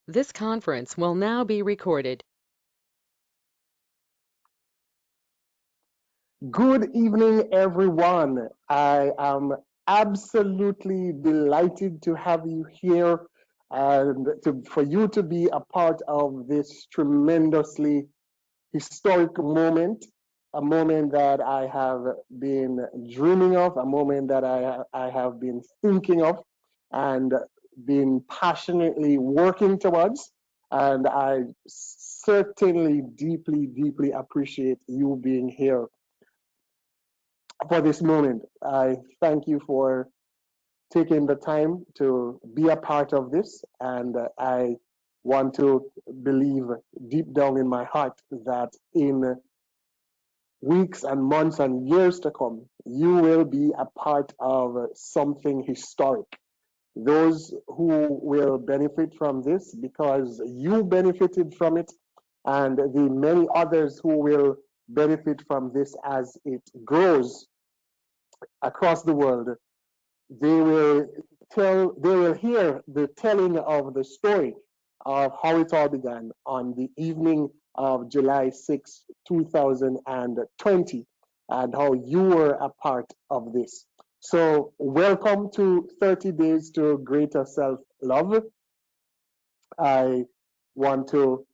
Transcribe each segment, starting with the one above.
This conference will now be recorded. Good evening, everyone. I am absolutely delighted to have you here and for you to be a part of this tremendously historic moment, a moment that I have been dreaming of, a moment that I have been thinking of and been passionately working towards. And I certainly deeply appreciate you being here for this moment. I thank you for taking the time to be a part of this. And I want to believe deep down in my heart that in weeks and months and years to come, you will be a part of something historic. Those who will benefit from this because you benefited from it, and the many others who will benefit from this as it grows across the world, they will they will hear the telling of the story of how it all began on the evening of July 6, 2020, and how you were a part of this. So welcome to 30 Days to Greater Self-Love. I want to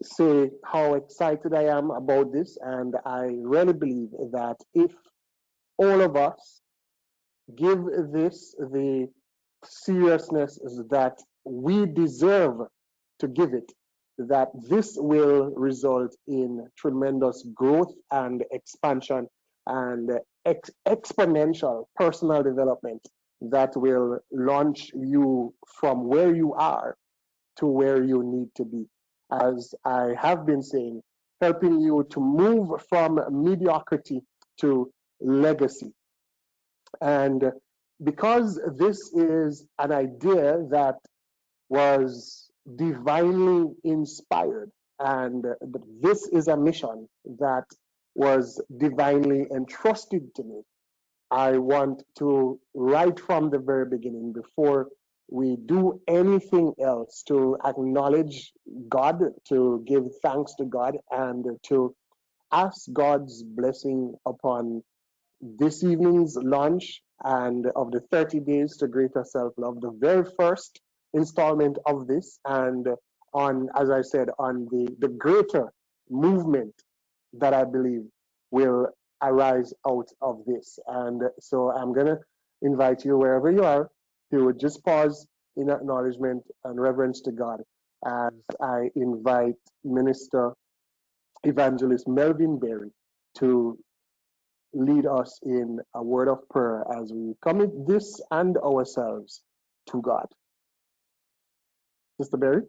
say how excited I am about this, and I really believe that if all of us give this the seriousness that we deserve to give it, that this will result in tremendous growth and expansion and exponential personal development that will launch you from where you are to where you need to be. As I have been saying, helping you to move from mediocrity to legacy. And because this is an idea that was divinely inspired, and this is a mission that was divinely entrusted to me, I want to, right from the very beginning, before we do anything else, to acknowledge God, to give thanks to God, and to ask God's blessing upon this evening's launch and of the 30 Days to Greater Self-Love, the very first installment of this, and on, as I said, on the greater movement that I believe will arise out of this. And so I'm going to invite you, wherever you are, to just pause in acknowledgement and reverence to God as I invite Minister Evangelist Melvin Berry to lead us in a word of prayer as we commit this and ourselves to God. Mr. Berry?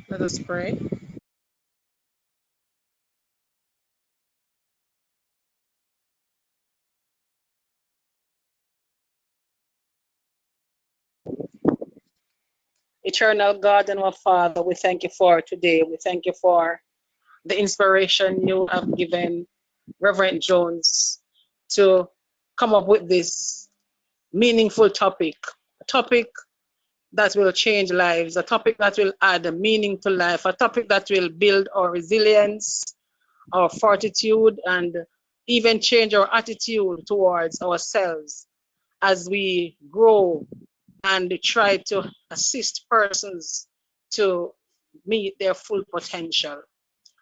Let us pray. Eternal God and our Father, we thank you for today. We thank you for the inspiration you have given Reverend Jones to come up with this meaningful topic, a topic that will change lives, a topic that will add a meaning to life, a topic that will build our resilience, our fortitude, and even change our attitude towards ourselves as we grow and try to assist persons to meet their full potential.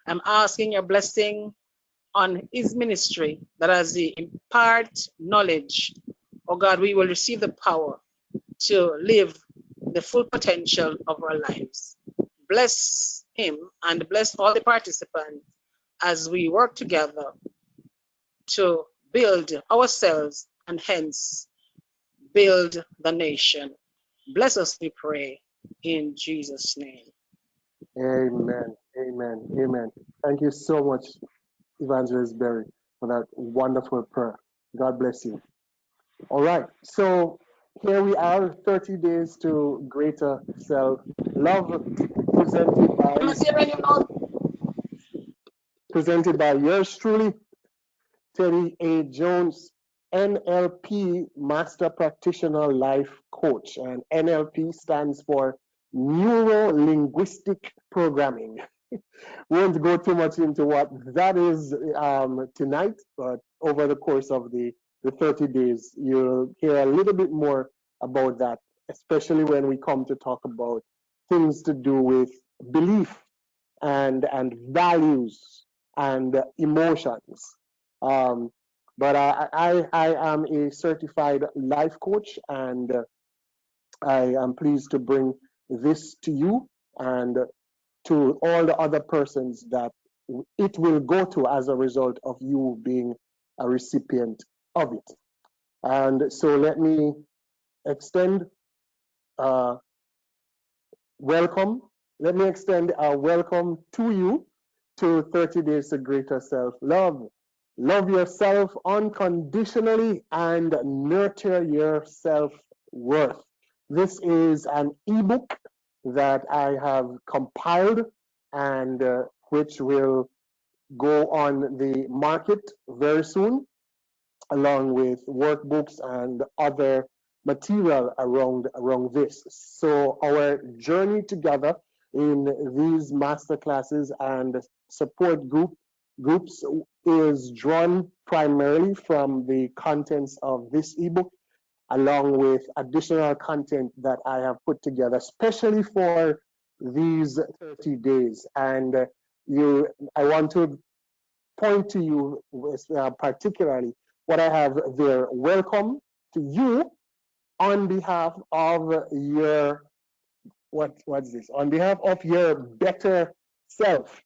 I'm asking your blessing on his ministry that as he impart knowledge, oh God, we will receive the power to live the full potential of our lives. Bless him and bless all the participants as we work together to build ourselves and hence build the nation. Bless us, we pray, in Jesus' name. Amen. Amen. Amen. Thank you so much, Evangelist Berry, for that wonderful prayer. God bless you. All right. So here we are, 30 Days to Greater Self-Love, presented by yours truly, Teddy A. Jones, NLP Master Practitioner Life Coach. And NLP stands for Neuro Linguistic Programming. We won't go too much into what that is tonight, but over the course of the 30 days, you'll hear a little bit more about that, especially when we come to talk about things to do with belief and values and emotions. Um, but I am a certified life coach, and I am pleased to bring this to you and to all the other persons that it will go to as a result of you being a recipient of it. And so let me extend uh, welcome. Let me extend a welcome to you to 30 Days to Greater Self Love. Love yourself unconditionally and nurture your self worth. This is an ebook that I have compiled and which will go on the market very soon, along with workbooks and other material around this. So our journey together in these master classes and support groups is drawn primarily from the contents of this ebook, along with additional content that I have put together, especially for these 30 days. And I want to point to you particularly what I have there. Welcome to you on behalf of your what's this? On behalf of your better self,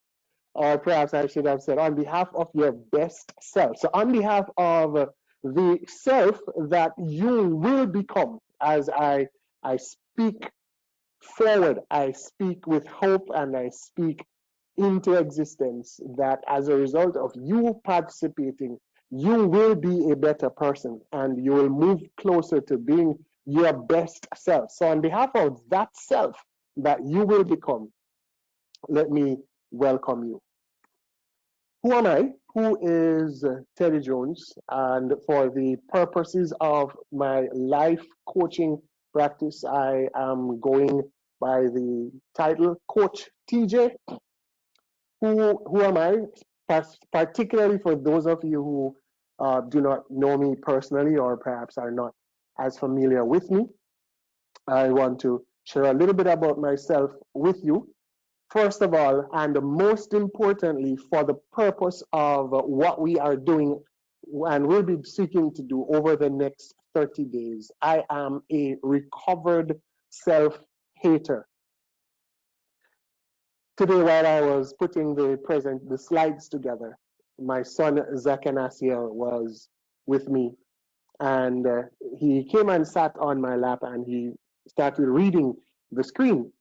or perhaps I should have said on behalf of your best self. So on behalf of the self that you will become, as I speak forward, I speak with hope and I speak into existence that as a result of you participating, you will be a better person and you will move closer to being your best self. So, on behalf of that self that you will become, let me welcome you. Who am I? Who is Teddy Jones? And for the purposes of my life coaching practice, I am going by the title Coach TJ. Who am I? Particularly for those of you who do not know me personally or perhaps are not as familiar with me, I want to share a little bit about myself with you. First of all, and most importantly, for the purpose of what we are doing and will be seeking to do over the next 30 days, I am a recovered self hater. Today, while I was putting the slides together, my son Zakanasiel was with me, and he came and sat on my lap, and he started reading the screen,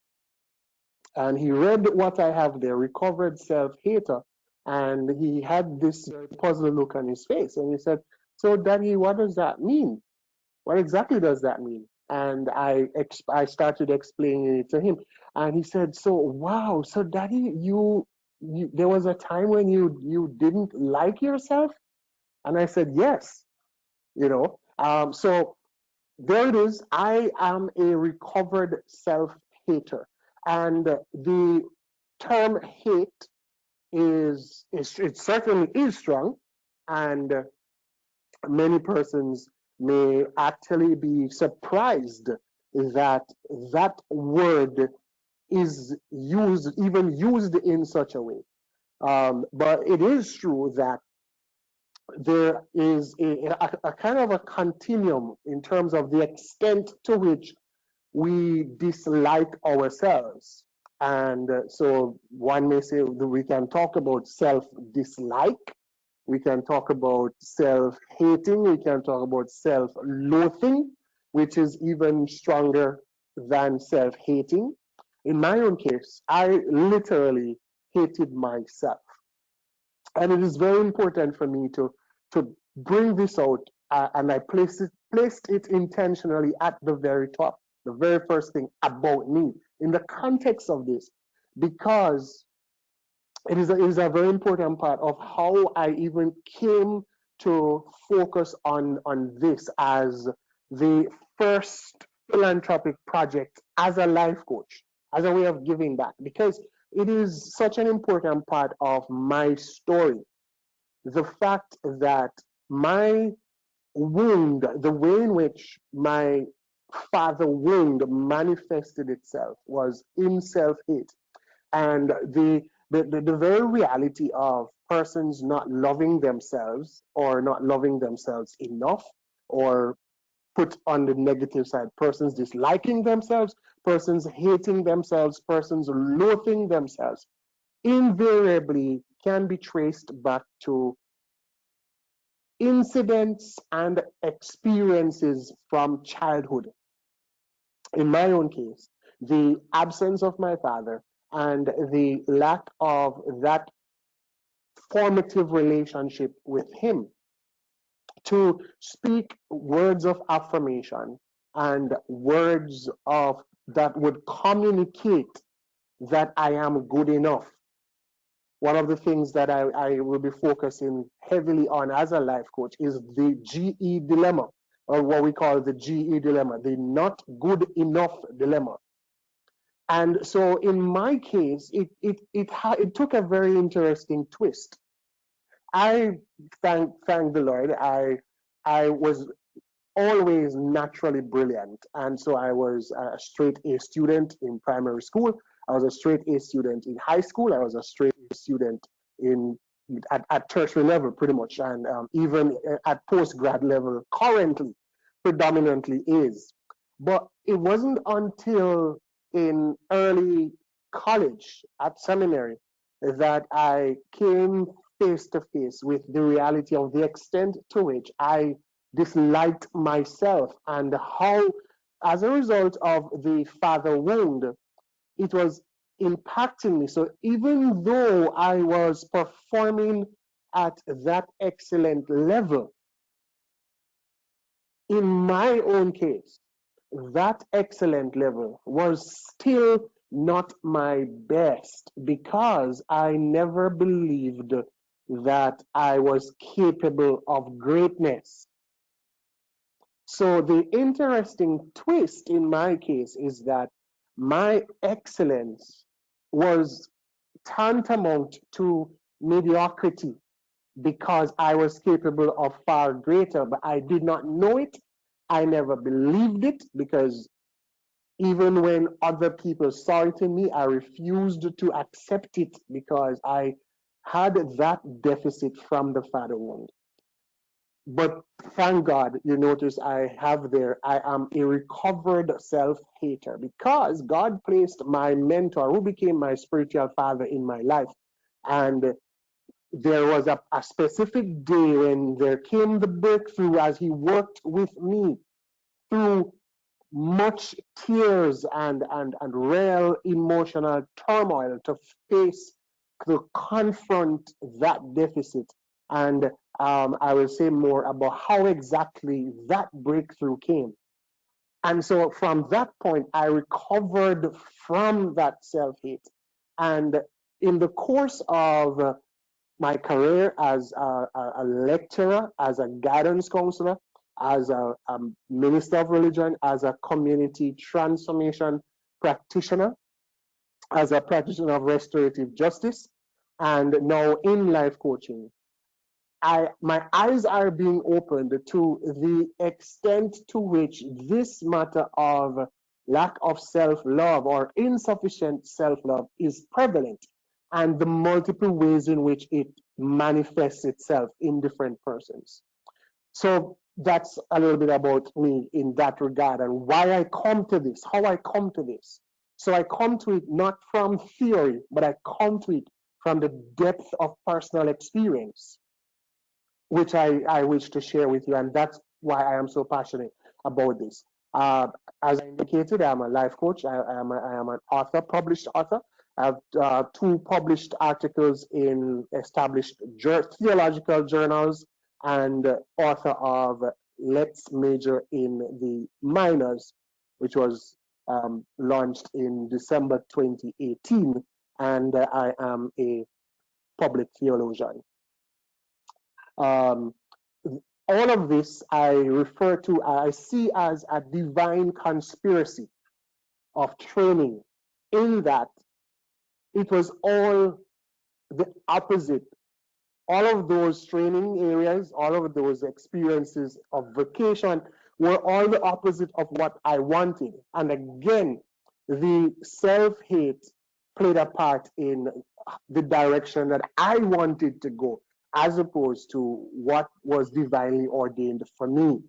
and he read what I have there, recovered self-hater, and he had this puzzled look on his face, and he said, "So, Daddy, what does that mean? What exactly does that mean?" And I started explaining it to him, and he said, "So wow, so Daddy, you there was a time when you didn't like yourself?" And I said, "Yes, you know." So there it is. I am a recovered self-hater, and the term hate is it certainly is strong, and many persons may actually be surprised that that word is even used in such a way. But it is true that there is a kind of a continuum in terms of the extent to which we dislike ourselves. And so one may say that we can talk about self dislike, we can talk about self hating, we can talk about self loathing, which is even stronger than self hating. In my own case, I literally hated myself. And it is very important for me to bring this out, and I placed it intentionally at the very top, the very first thing about me in the context of this, because it is a very important part of how I even came to focus on this as the first philanthropic project as a life coach, as a way of giving back, because it is such an important part of my story. The fact that my wound, the way in which my father wound manifested itself was in self-hate. And the very reality of persons not loving themselves or not loving themselves enough, or put on the negative side, persons disliking themselves, persons hating themselves, persons loathing themselves, invariably can be traced back to incidents and experiences from childhood. In my own case, the absence of my father and the lack of that formative relationship with him to speak words of affirmation and words of that would communicate that I am good enough. One of the things that I will be focusing heavily on as a life coach is the GE dilemma, or what we call the GE dilemma, the not good enough dilemma. And so in my case, it took a very interesting twist. I thank the Lord. I was always naturally brilliant. And so I was a straight A student in primary school. I was a straight A student in high school. I was a straight A student in at tertiary level, pretty much, and even at post-grad level, currently, predominantly is. But it wasn't until in early college at seminary that I came face to face with the reality of the extent to which I disliked myself, and how, as a result of the father wound, it was impacting me. So even though I was performing at that excellent level, in my own case, that excellent level was still not my best because I never believed that I was capable of greatness. So the interesting twist in my case is that my excellence was tantamount to mediocrity because I was capable of far greater, but I did not know it. I never believed it because even when other people saw it in me, I refused to accept it because I had that deficit from the father wound. But thank God, you notice I have there, I am a recovered self hater because God placed my mentor, who became my spiritual father in my life. And there was a specific day when there came the breakthrough as he worked with me through much tears and real emotional turmoil to face, to confront that deficit. And I will say more about how exactly that breakthrough came. And so from that point, I recovered from that self hate. And in the course of my career as a lecturer, as a guidance counselor, as a minister of religion, as a community transformation practitioner, as a practitioner of restorative justice, and now in life coaching. My eyes are being opened to the extent to which this matter of lack of self-love or insufficient self-love is prevalent, and the multiple ways in which it manifests itself in different persons. So that's a little bit about me in that regard and why I come to this, how I come to this. So I come to it not from theory, but I come to it from the depth of personal experience, which I wish to share with you. And that's why I am so passionate about this. Uh, as I indicated, I'm a life coach. I am an author, published author. I have two published articles in established theological journals, and author of Let's Major in the Minors, which was launched in December 2018. And I am a public theologian. Um, All of this I see as a divine conspiracy of training, in that it was all the opposite. All of those training areas, all of those experiences of vacation were all the opposite of what I wanted. And again, the self hate played a part in the direction that I wanted to go, as opposed to what was divinely ordained for me.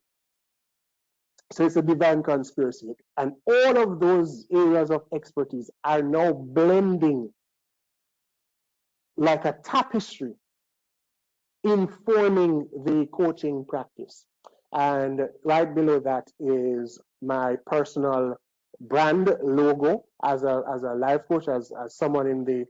So it's a divine conspiracy. And all of those areas of expertise are now blending like a tapestry, informing the coaching practice. And right below that is my personal brand logo as a life coach, as someone in the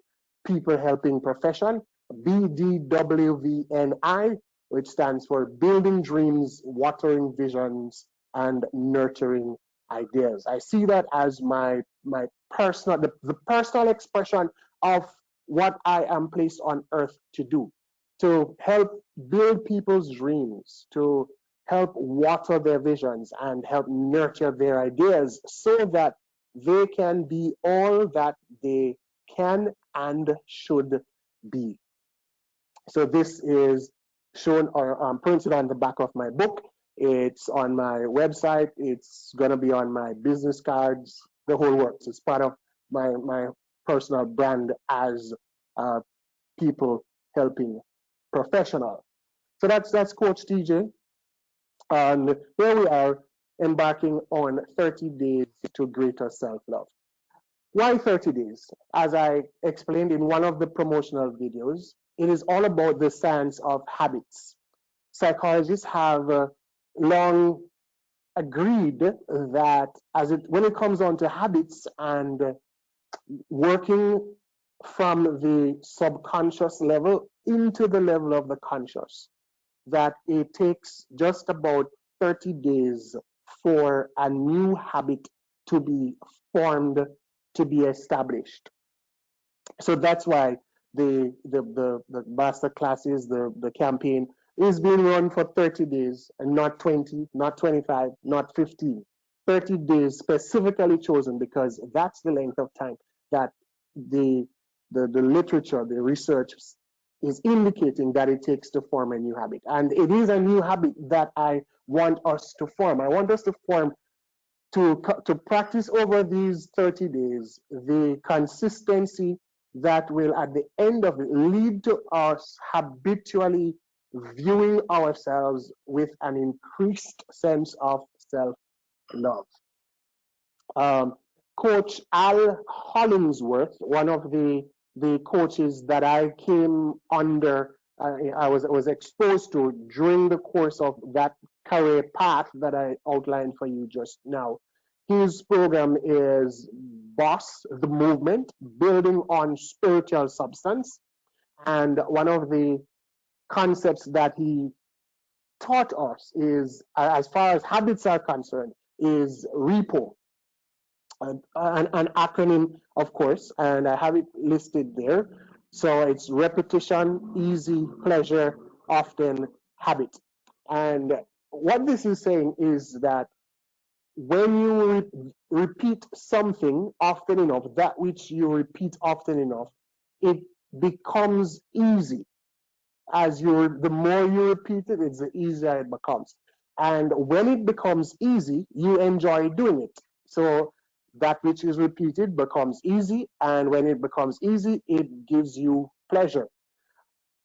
people helping profession, BDWVNI, which stands for Building Dreams, Watering Visions, and Nurturing Ideas. I see that as my personal, the personal expression of what I am placed on earth to do, to help build people's dreams, to help water their visions and help nurture their ideas so that they can be all that they can and should be. So this is shown or printed on the back of my book. It's on my website. It's going to be on my business cards, the whole works. It's part of my personal brand as a people helping professional. So that's Coach TJ. And here we are embarking on 30 days to greater self-love. Why 30 days? As I explained in one of the promotional videos, it is all about the science of habits. Psychologists have long agreed that when it comes down to habits and working from the subconscious level into the level of the conscious, that it takes just about 30 days for a new habit to be formed, to be established. So that's why the master classes, the campaign is being run for 30 days and not 20, not 25, not 15. 30 days specifically chosen because that's the length of time that the the literature, the research is indicating that it takes to form a new habit. And it is a new habit that I want us to form. I want us to form to practice over these 30 days the consistency that will at the end of it lead to us habitually viewing ourselves with an increased sense of self-love. um, Coach Al Hollingsworth, one of the coaches that I came under, I was exposed to during the course of that career path that I outlined for you just now. His program is Boss, the Movement, Building on Spiritual Substance. And one of the concepts that he taught us is, as far as habits are concerned, is repo, an acronym, of course, and I have it listed there. So it's repetition, easy, pleasure, often, habit. And what this is saying is that when you repeat something often enough, that which you repeat often enough, it becomes easy. The more you repeat it, it's the easier it becomes. And when it becomes easy, you enjoy doing it. So that which is repeated becomes easy, and when it becomes easy, it gives you pleasure.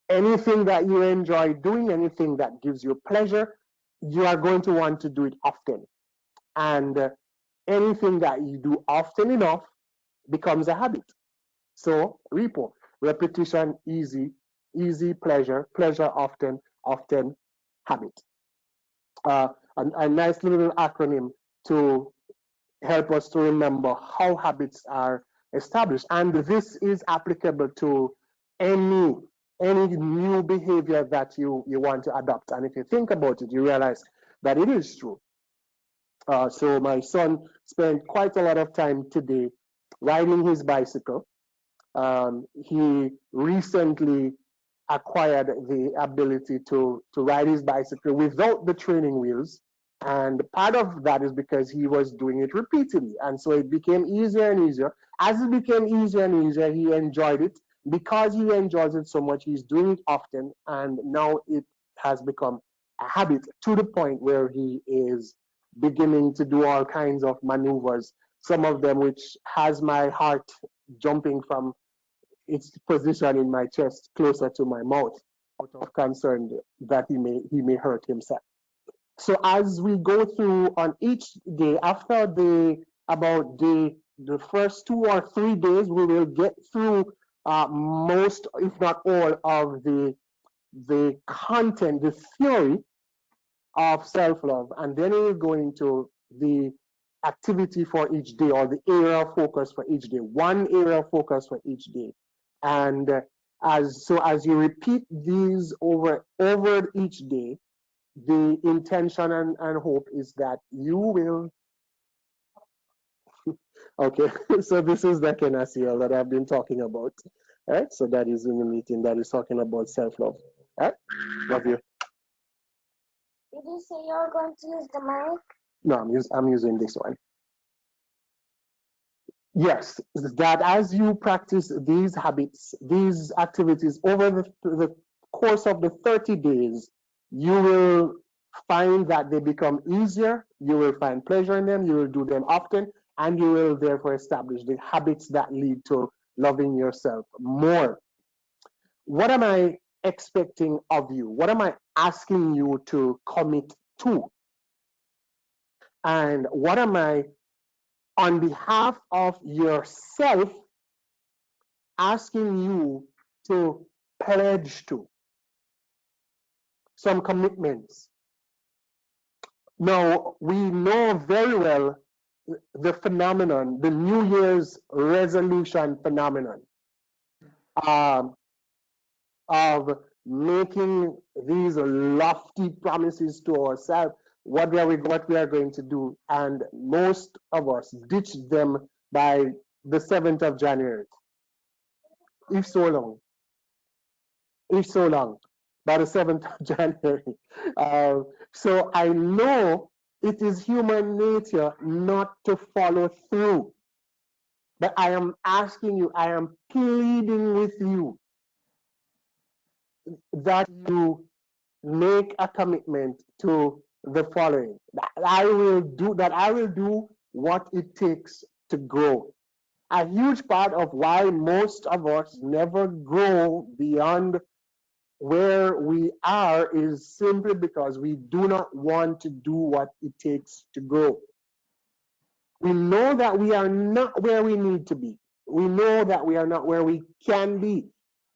Anything that you enjoy doing, anything that gives you pleasure, you are going to want to do it often. And anything that you do often enough becomes a habit. So repo, repetition, easy, easy, pleasure, pleasure, often, often, habit. Uh, a nice little acronym to help us to remember how habits are established. And this is applicable to any any new behavior that you want to adopt. And if you think about it, you realize that it is true. So my son spent quite a lot of time today riding his bicycle. He recently acquired the ability to ride his bicycle without the training wheels. And part of that is because he was doing it repeatedly. And so it became easier and easier. As it became easier and easier, he enjoyed it. Because he enjoys it so much, he's doing it often. And now it has become a habit to the point where he is beginning to do all kinds of maneuvers, some of them which has my heart jumping from its position in my chest closer to my mouth out of concern that he may hurt himself. So as we go through on each day, after the first 2 or 3 days, we will get through most, if not all, of the content, the theory of self-love, and then we'll go into the activity for each day or the area of focus for each day, one area of focus for each day. And as you repeat these over each day, the intention and hope is that you will. Okay, so this is the Kenaciel that I've been talking about. All right, so that is in the meeting that is talking about self-love. All right, love you. Did you say you're going to use the mic? No, I'm using this one. Yes, that as you practice these habits, these activities over the course of the 30 days, you will find that they become easier. You will find pleasure in them. You will do them often, and you will therefore establish the habits that lead to loving yourself more. What am I expecting of you? What am I asking you to commit to? And what am I, on behalf of yourself, asking you to pledge to? Some commitments. Now, we know very well the phenomenon, the New Year's resolution phenomenon, um, of making these lofty promises to ourselves, what we are going to do, and most of us ditch them by the 7th of January, if so long. If so long, by the 7th of January. So I know it is human nature not to follow through. But I am asking you, I am pleading with you that you make a commitment to the following. That I will do what it takes to grow. A huge part of why most of us never grow beyond where we are is simply because we do not want to do what it takes to grow. We know that we are not where we need to be. We know that we are not where we can be.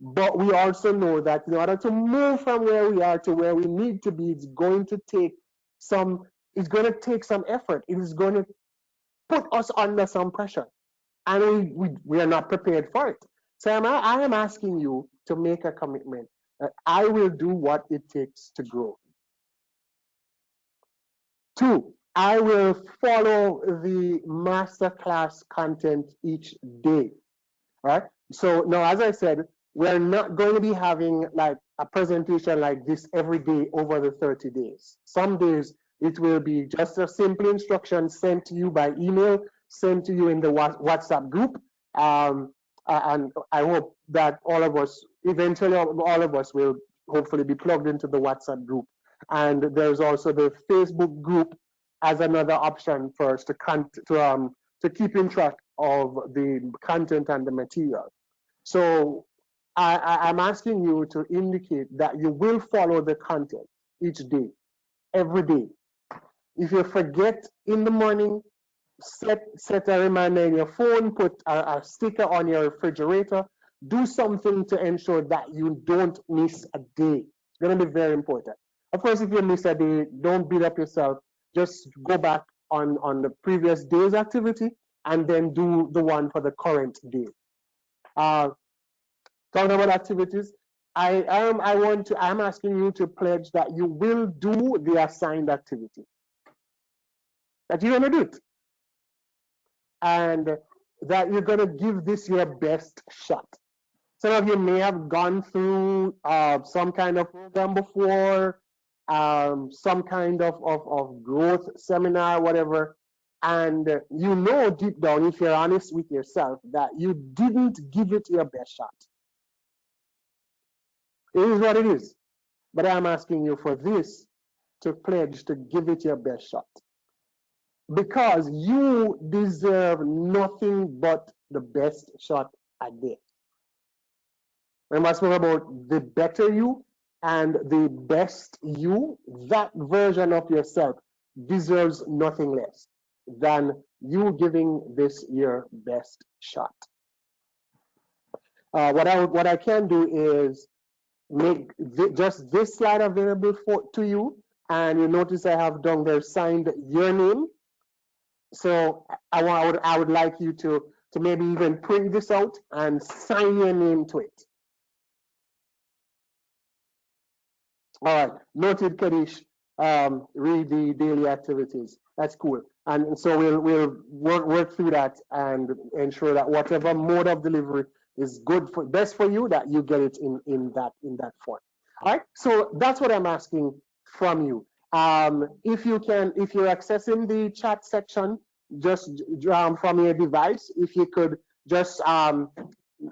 But we also know that in order to move from where we are to where we need to be, it's going to take some effort. It is going to put us under some pressure. And we are not prepared for it. So I am asking you to make a commitment that I will do what it takes to grow. 2, I will follow the masterclass content each day. Right? So now, as I said, we're not going to be having like a presentation like this every day over the 30 days. Some days it will be just a simple instruction sent to you by email, sent to you in the WhatsApp group. And I hope that eventually all of us will hopefully be plugged into the WhatsApp group. And there's also the Facebook group as another option for us to keep in track of the content and the material. So I'm asking you to indicate that you will follow the content each day, every day. If you forget in the morning, set a reminder in your phone, put a sticker on your refrigerator, do something to ensure that you don't miss a day. It's going to be very important. Of course, if you miss a day, don't beat up yourself. Just go back on the previous day's activity and then do the one for the current day. Talking about activities, I'm asking you to pledge that you will do the assigned activity. That you're gonna do it. And that you're gonna give this your best shot. Some of you may have gone through some kind of program before, some kind of growth seminar, whatever, and you know deep down, if you're honest with yourself, that you didn't give it your best shot. It is what it is. But I'm asking you for this to pledge to give it your best shot. Because you deserve nothing but the best shot at it. Remember, I spoke about the better you and the best you. That version of yourself deserves nothing less than you giving this your best shot. What I can do is make just this slide available to you, and you notice I have down there signed your name. So I would like you to maybe even print this out and sign your name to it. All right, noted, Kadish. Read the daily activities. That's cool. And so we'll work through that and ensure that whatever mode of delivery is best for you, that you get it in that form. All right. So that's what I'm asking from you. If you're accessing the chat section, just from your device, if you could just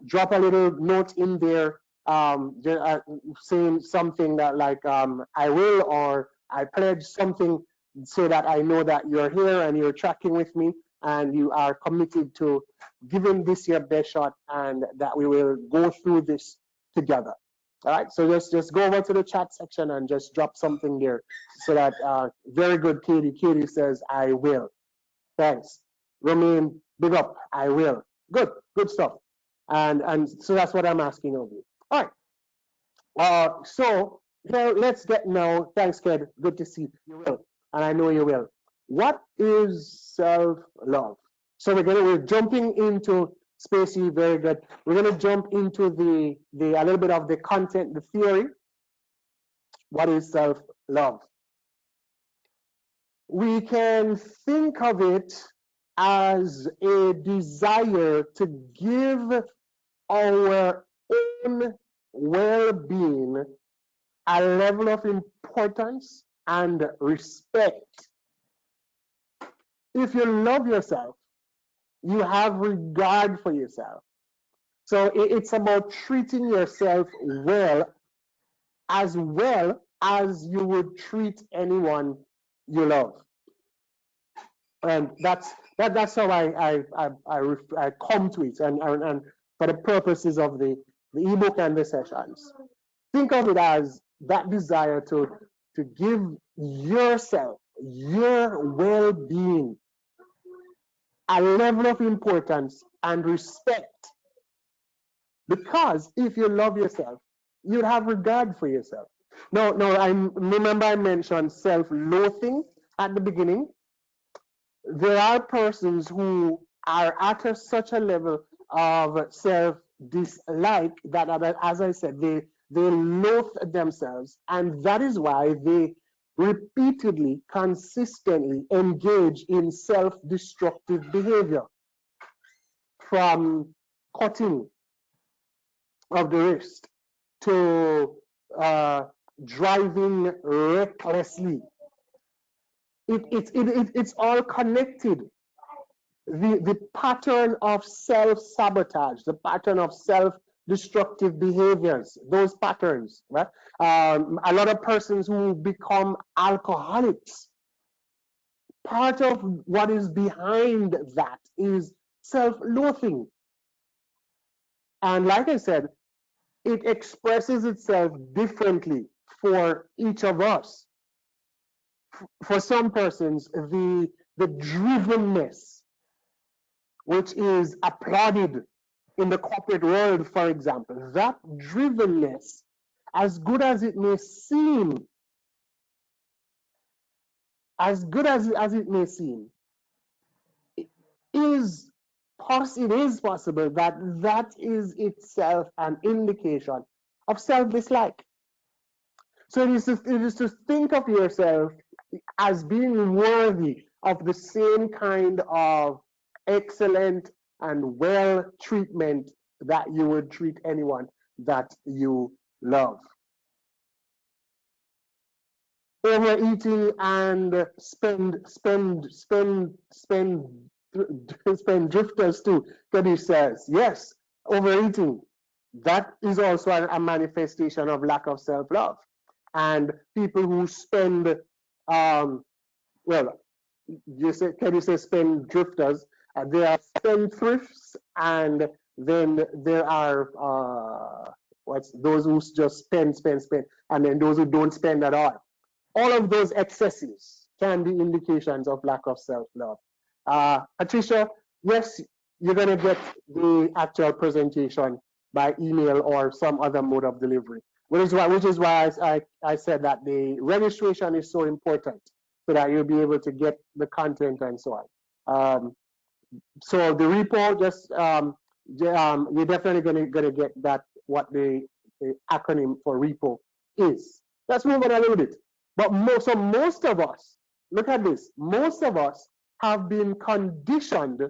drop a little note in there, saying something that like I will, or I pledge something, so that I know that you're here and you're tracking with me and you are committed to giving this your best shot, and that we will go through this together. All right, so just go over to the chat section and just drop something there, so that very good, Katie. Katie says I will. Thanks. Romain, big up. I will. Good stuff. And so that's what I'm asking of you. All right. So let's get now. Thanks, Ked. Good to see you. You will, and I know you will. What is self-love? So we're jumping into Spacey. Very good. We're gonna jump into the a little bit of the content, the theory. What is self-love? We can think of it as a desire to give our own well-being a level of importance and respect. If you love yourself, you have regard for yourself. So it's about treating yourself well as you would treat anyone you love. And that's how I come to it, and for the purposes of the ebook and the sessions. Think of it as that desire to give yourself, your well-being, a level of importance and respect. Because if you love yourself, you'd have regard for yourself. No, I remember I mentioned self-loathing at the beginning. There are persons who are at such a level of self-dislike that, as I said, they loathe themselves, and that is why they repeatedly, consistently engage in self-destructive behavior, from cutting of the wrist to driving recklessly. It's all connected. The pattern of self-sabotage, the pattern of self-destructive behaviors, those patterns, right? A lot of persons who become alcoholics, part of what is behind that is self-loathing. And like I said, it expresses itself differently for each of us. For some persons, the drivenness, which is applauded in the corporate world, for example, that drivenness, as good as it may seem, it is possible that is itself an indication of self-dislike. So it is to think of yourself as being worthy of the same kind of excellent and well treatment that you would treat anyone that you love. Overeating and spend drifters too. Kadish says, yes, overeating. That is also a manifestation of lack of self-love. And people who spend, well, can you say spend drifters? There are spendthrifts, and then there are what's those who just spend, and then those who don't spend at all of those excesses can be indications of lack of self-love. Patricia, yes, you're going to get the actual presentation by email or some other mode of delivery, which is why I said that the registration is so important so that you'll be able to get the content and so on. So the repo, you're definitely gonna get that what the acronym for repo is. Let's move on a little bit. But most of us, look at this, most of us have been conditioned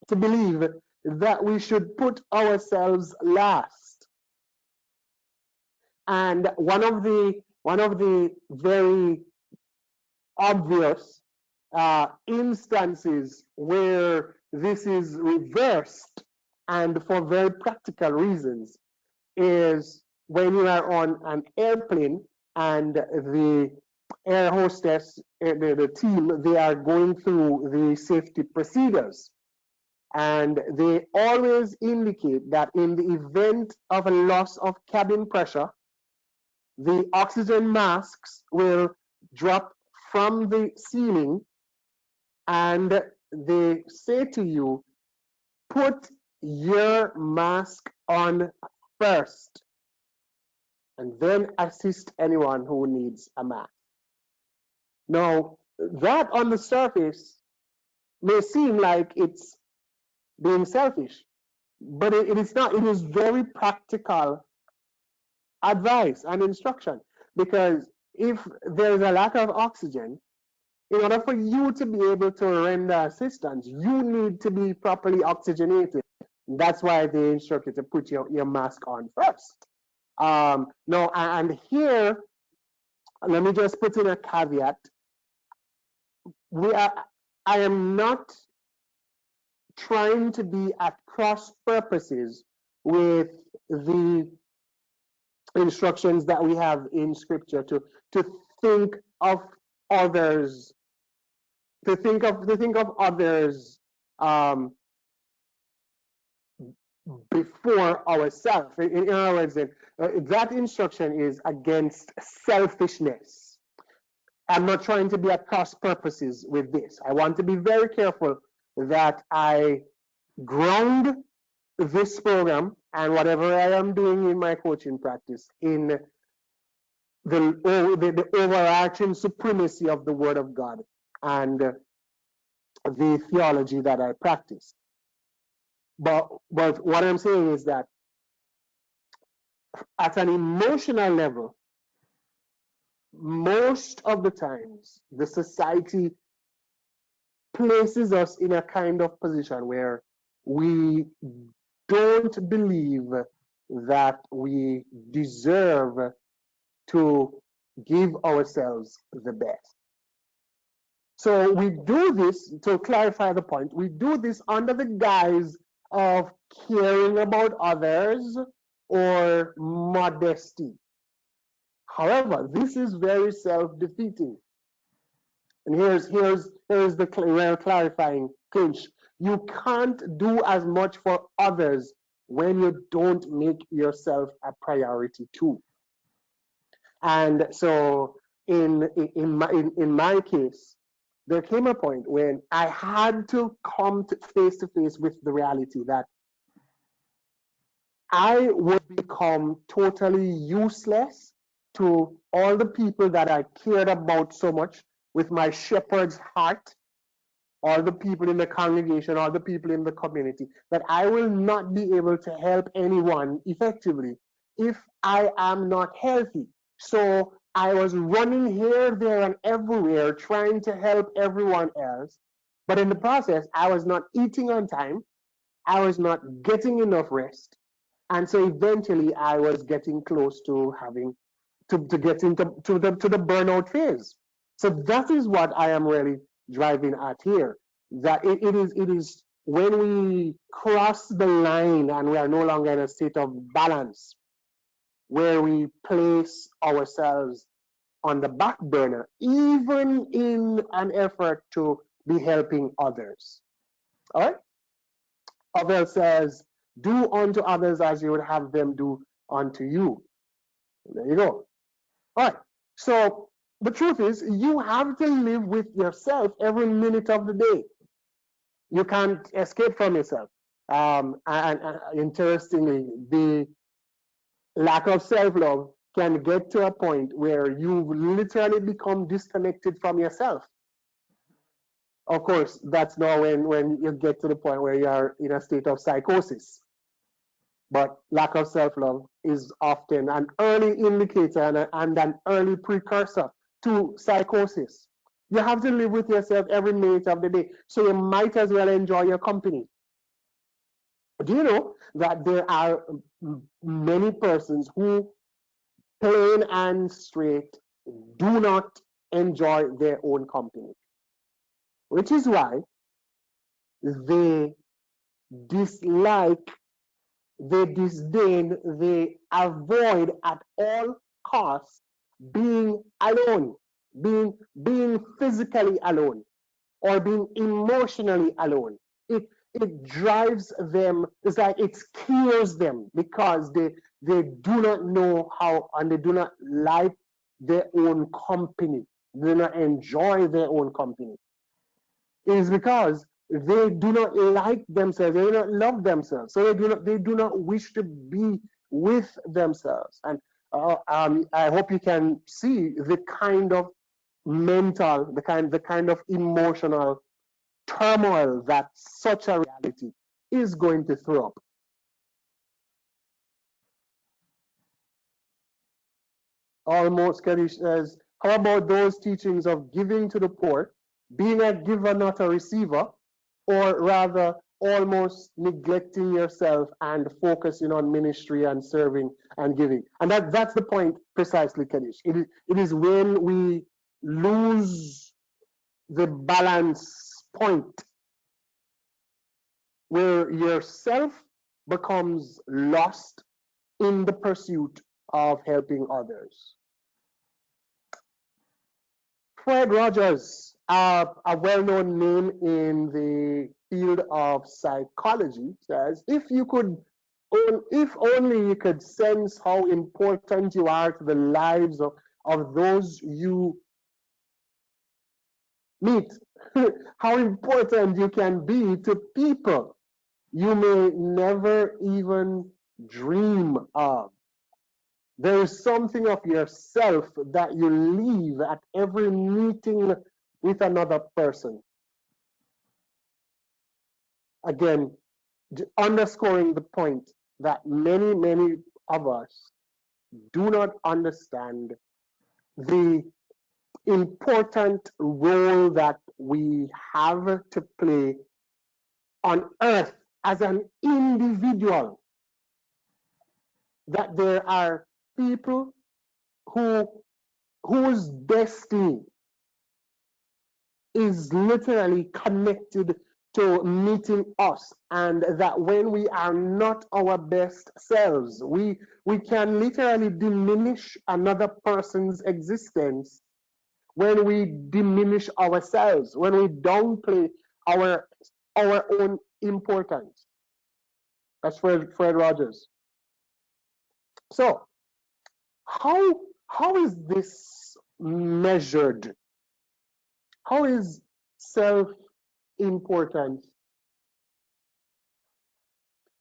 to believe that we should put ourselves last. And one of the very obvious instances where this is reversed, and for very practical reasons, is when you are on an airplane and the air hostess, the team, they are going through the safety procedures. And they always indicate that in the event of a loss of cabin pressure, the oxygen masks will drop from the ceiling, and they say to you, put your mask on first and then assist anyone who needs a mask. Now, that on the surface may seem like it's being selfish, but it is not. It is very practical advice and instruction, because if there is a lack of oxygen, in order for you to be able to render assistance, you need to be properly oxygenated. That's why they instruct you to put your mask on first. No, and here, let me just put in a caveat. I am not trying to be at cross purposes with the instructions that we have in scripture to think of others, to think of others before ourselves. In other words, that instruction is against selfishness. I'm not trying to be at cross purposes with this. I want to be very careful that I ground this program and whatever I am doing in my coaching practice in the overarching supremacy of the Word of God and the theology that I practice. But what I'm saying is that at an emotional level, most of the times the society places us in a kind of position where we don't believe that we deserve to give ourselves the best. So we do this, to clarify the point, we do this under the guise of caring about others or modesty. However, this is very self-defeating. And here's the clarifying clinch. You can't do as much for others when you don't make yourself a priority too. And so in my case, there came a point when I had to come face to face with the reality that I would become totally useless to all the people that I cared about so much with my shepherd's heart, all the people in the congregation, all the people in the community, that I will not be able to help anyone effectively if I am not healthy. So I was running here, there, and everywhere trying to help everyone else. But in the process, I was not eating on time. I was not getting enough rest. And so eventually I was getting close to having to get into to the burnout phase. So that is what I am really driving at here. That it is when we cross the line and we are no longer in a state of balance, where we place ourselves on the back burner, even in an effort to be helping others. All right? Pavel says, do unto others as you would have them do unto you. There you go. All right. So the truth is, you have to live with yourself every minute of the day. You can't escape from yourself. And interestingly, the lack of self-love can get to a point where you literally become disconnected from yourself. Of course, that's not when you get to the point where you are in a state of psychosis. But lack of self-love is often an early indicator and an early precursor to psychosis. You have to live with yourself every minute of the day, so you might as well enjoy your company. Do you know that there are many persons who, plain and straight, do not enjoy their own company, which is why they dislike, they disdain, they avoid at all costs being alone, being physically alone, or being emotionally alone. It drives them, it's like it scares them because they do not know how, and they do not like their own company. They do not enjoy their own company. It is because they do not like themselves, they do not love themselves, so they do not wish to be with themselves. And I hope you can see the kind of mental, the kind of emotional turmoil that such a reality is going to throw up. Almost Kaddish says, how about those teachings of giving to the poor, being a giver, not a receiver, or rather almost neglecting yourself and focusing on ministry and serving and giving? And that's the point precisely, Kaddish. It is when we lose the balance point where yourself becomes lost in the pursuit of helping others. Fred Rogers, a well-known name in the field of psychology, says, if only you could sense how important you are to the lives of those you meet, how important you can be to people you may never even dream of. There is something of yourself that you leave at every meeting with another person. Again, underscoring the point that many, many of us do not understand the important role that we have to play on earth as an individual. That there are people who whose destiny is literally connected to meeting us, and that when we are not our best selves, we can literally diminish another person's existence when we diminish ourselves, when we downplay our our own importance. That's Fred Rogers. So how is this measured? How is self importance?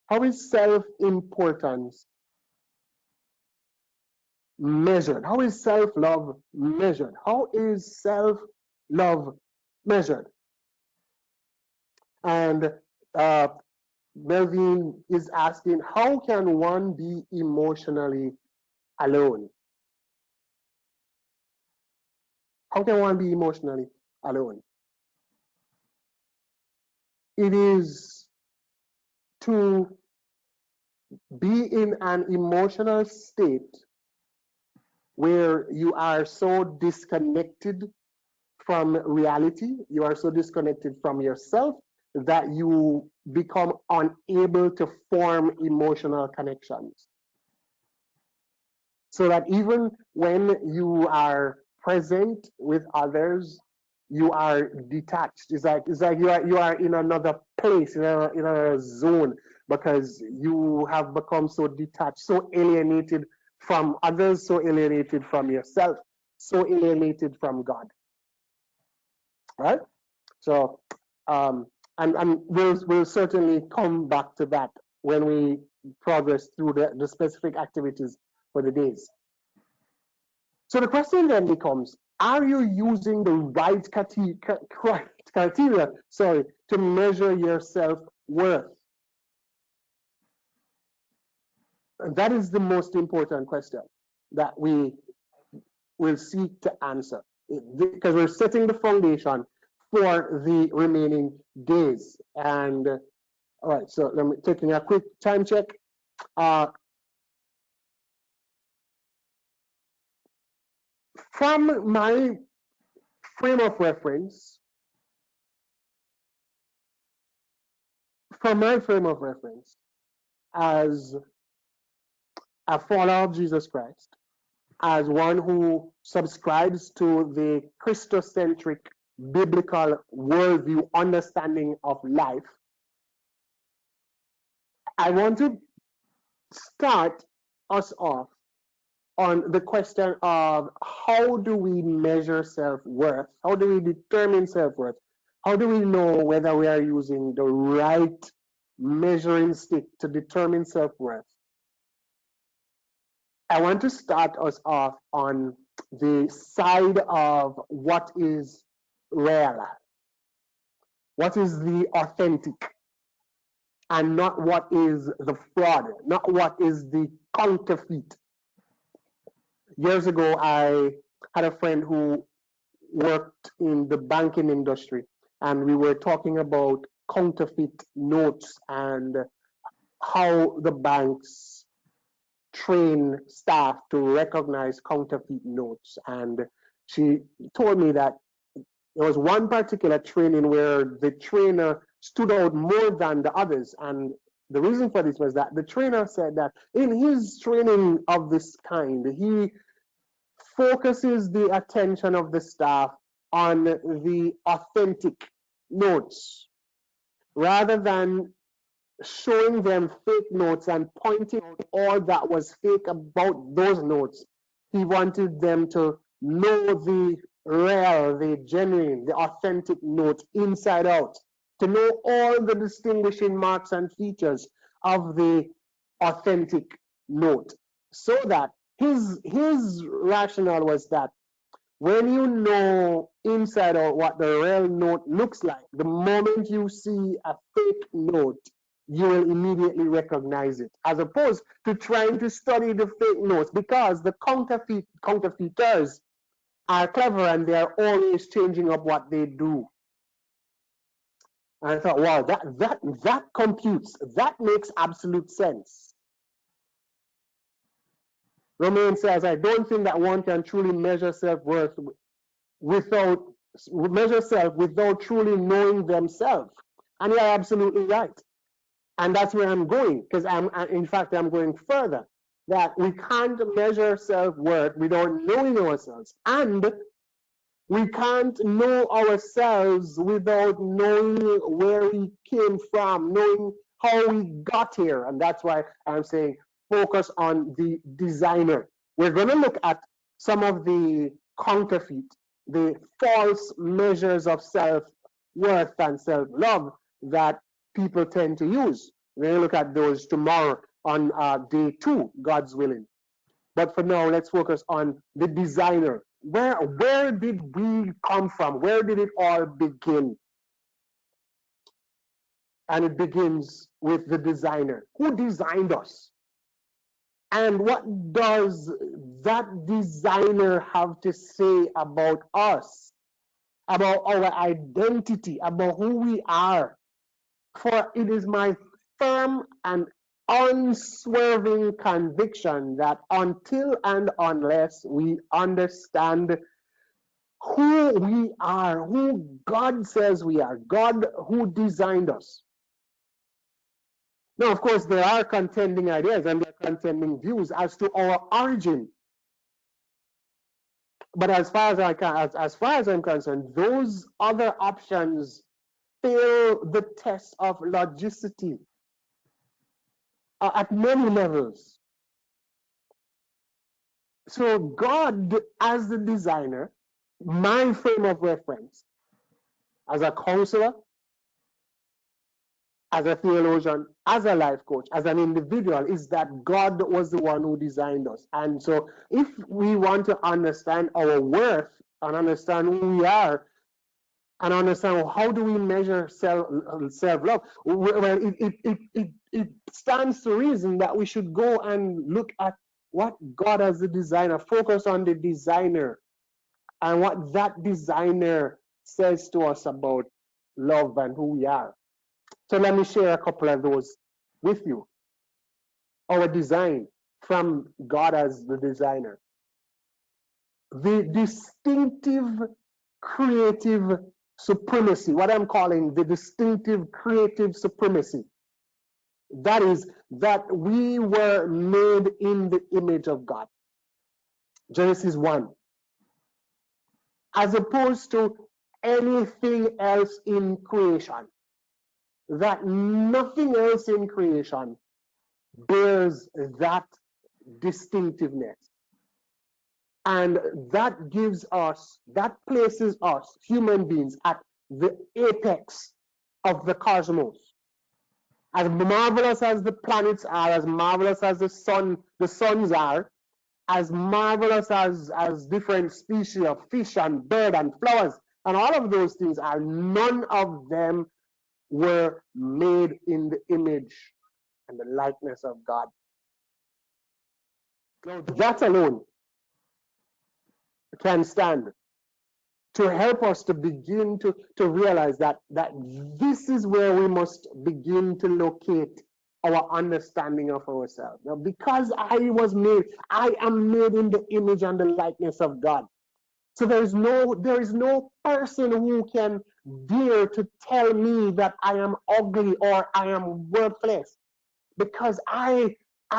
How is self importance measured? How is self love measured? How is self love measured? And uh, Melvin is asking, how can one be emotionally alone? How can one be emotionally alone? It is to be in an emotional state where you are so disconnected from reality, you are so disconnected from yourself that you become unable to form emotional connections. So that even when you are present with others, you are detached. It's like you are in another place, in a zone, because you have become so detached, so alienated from others, so alienated from yourself, so alienated from God. Right? So, and we'll certainly come back to that when we progress through the specific activities for the days. So the question then becomes, are you using the right criteria, to measure your self-worth? That is the most important question that we will seek to answer, because we're setting the foundation for the remaining days. And all right, so let me taking a quick time check. From my frame of reference, as a follower of Jesus Christ, as one who subscribes to the Christocentric biblical worldview understanding of life, I want to start us off on the question of how do we measure self-worth? How do we determine self-worth? How do we know whether we are using the right measuring stick to determine self-worth? I want to start us off on the side of what is real, what is the authentic, and not what is the fraud, not what is the counterfeit. Years ago, I had a friend who worked in the banking industry, and we were talking about counterfeit notes and how the banks train staff to recognize counterfeit notes. And she told me that there was one particular training where the trainer stood out more than the others. And the reason for this was that the trainer said that in his training of this kind, he focuses the attention of the staff on the authentic notes rather than showing them fake notes and pointing out all that was fake about those notes. He wanted them to know the real, the genuine, the authentic note inside out, to know all the distinguishing marks and features of the authentic note. So that his rationale was that when you know inside out what the real note looks like, the moment you see a fake note, you will immediately recognize it, as opposed to trying to study the fake notes, because the counterfeiters are clever and they are always changing up what they do. And I thought, wow, that computes. That makes absolute sense. Romain says, I don't think that one can truly measure self-worth without truly knowing themselves. And you're absolutely right. And that's where I'm going, because in fact, I'm going further, that we can't measure self-worth without knowing ourselves. And we can't know ourselves without knowing where we came from, knowing how we got here. And that's why I'm saying focus on the designer. We're going to look at some of the counterfeit, the false measures of self-worth and self-love that people tend to use. We're going to look at those tomorrow on day 2, God's willing. But for now, let's focus on the designer. Where did we come from? Where did it all begin? And it begins with the designer. Who designed us? And what does that designer have to say about us, about our identity, about who we are? For it is my firm and unswerving conviction that until and unless we understand who we are, who God says we are, God who designed us. Now, of course, there are contending ideas and there are contending views as to our origin. But as far as I'm concerned, those other options fail the test of logicity at many levels. So God, as the designer, my frame of reference, as a counselor, as a theologian, as a life coach, as an individual, is that God was the one who designed us. And so if we want to understand our worth and understand who we are and understand how do we measure self-love, well, it stands to reason that we should go and look at what God as the designer, focus on the designer and what that designer says to us about love and who we are. So let me share a couple of those with you. Our design from God as the designer. The distinctive creative supremacy, what I'm calling the distinctive creative supremacy. That is, that we were made in the image of God. Genesis 1. As opposed to anything else in creation. That nothing else in creation bears that distinctiveness. And that gives us, that places us, human beings, at the apex of the cosmos. As marvelous as the planets are, as marvelous as the suns are, as marvelous as different species of fish and bird and flowers, and all of those things are, none of them were made in the image and the likeness of God. Now, that alone can stand to help us to begin to realize that this is where we must begin to locate our understanding of ourselves. Now, because I am made in the image and the likeness of God. So there is no person who can dare to tell me that I am ugly or I am worthless, because I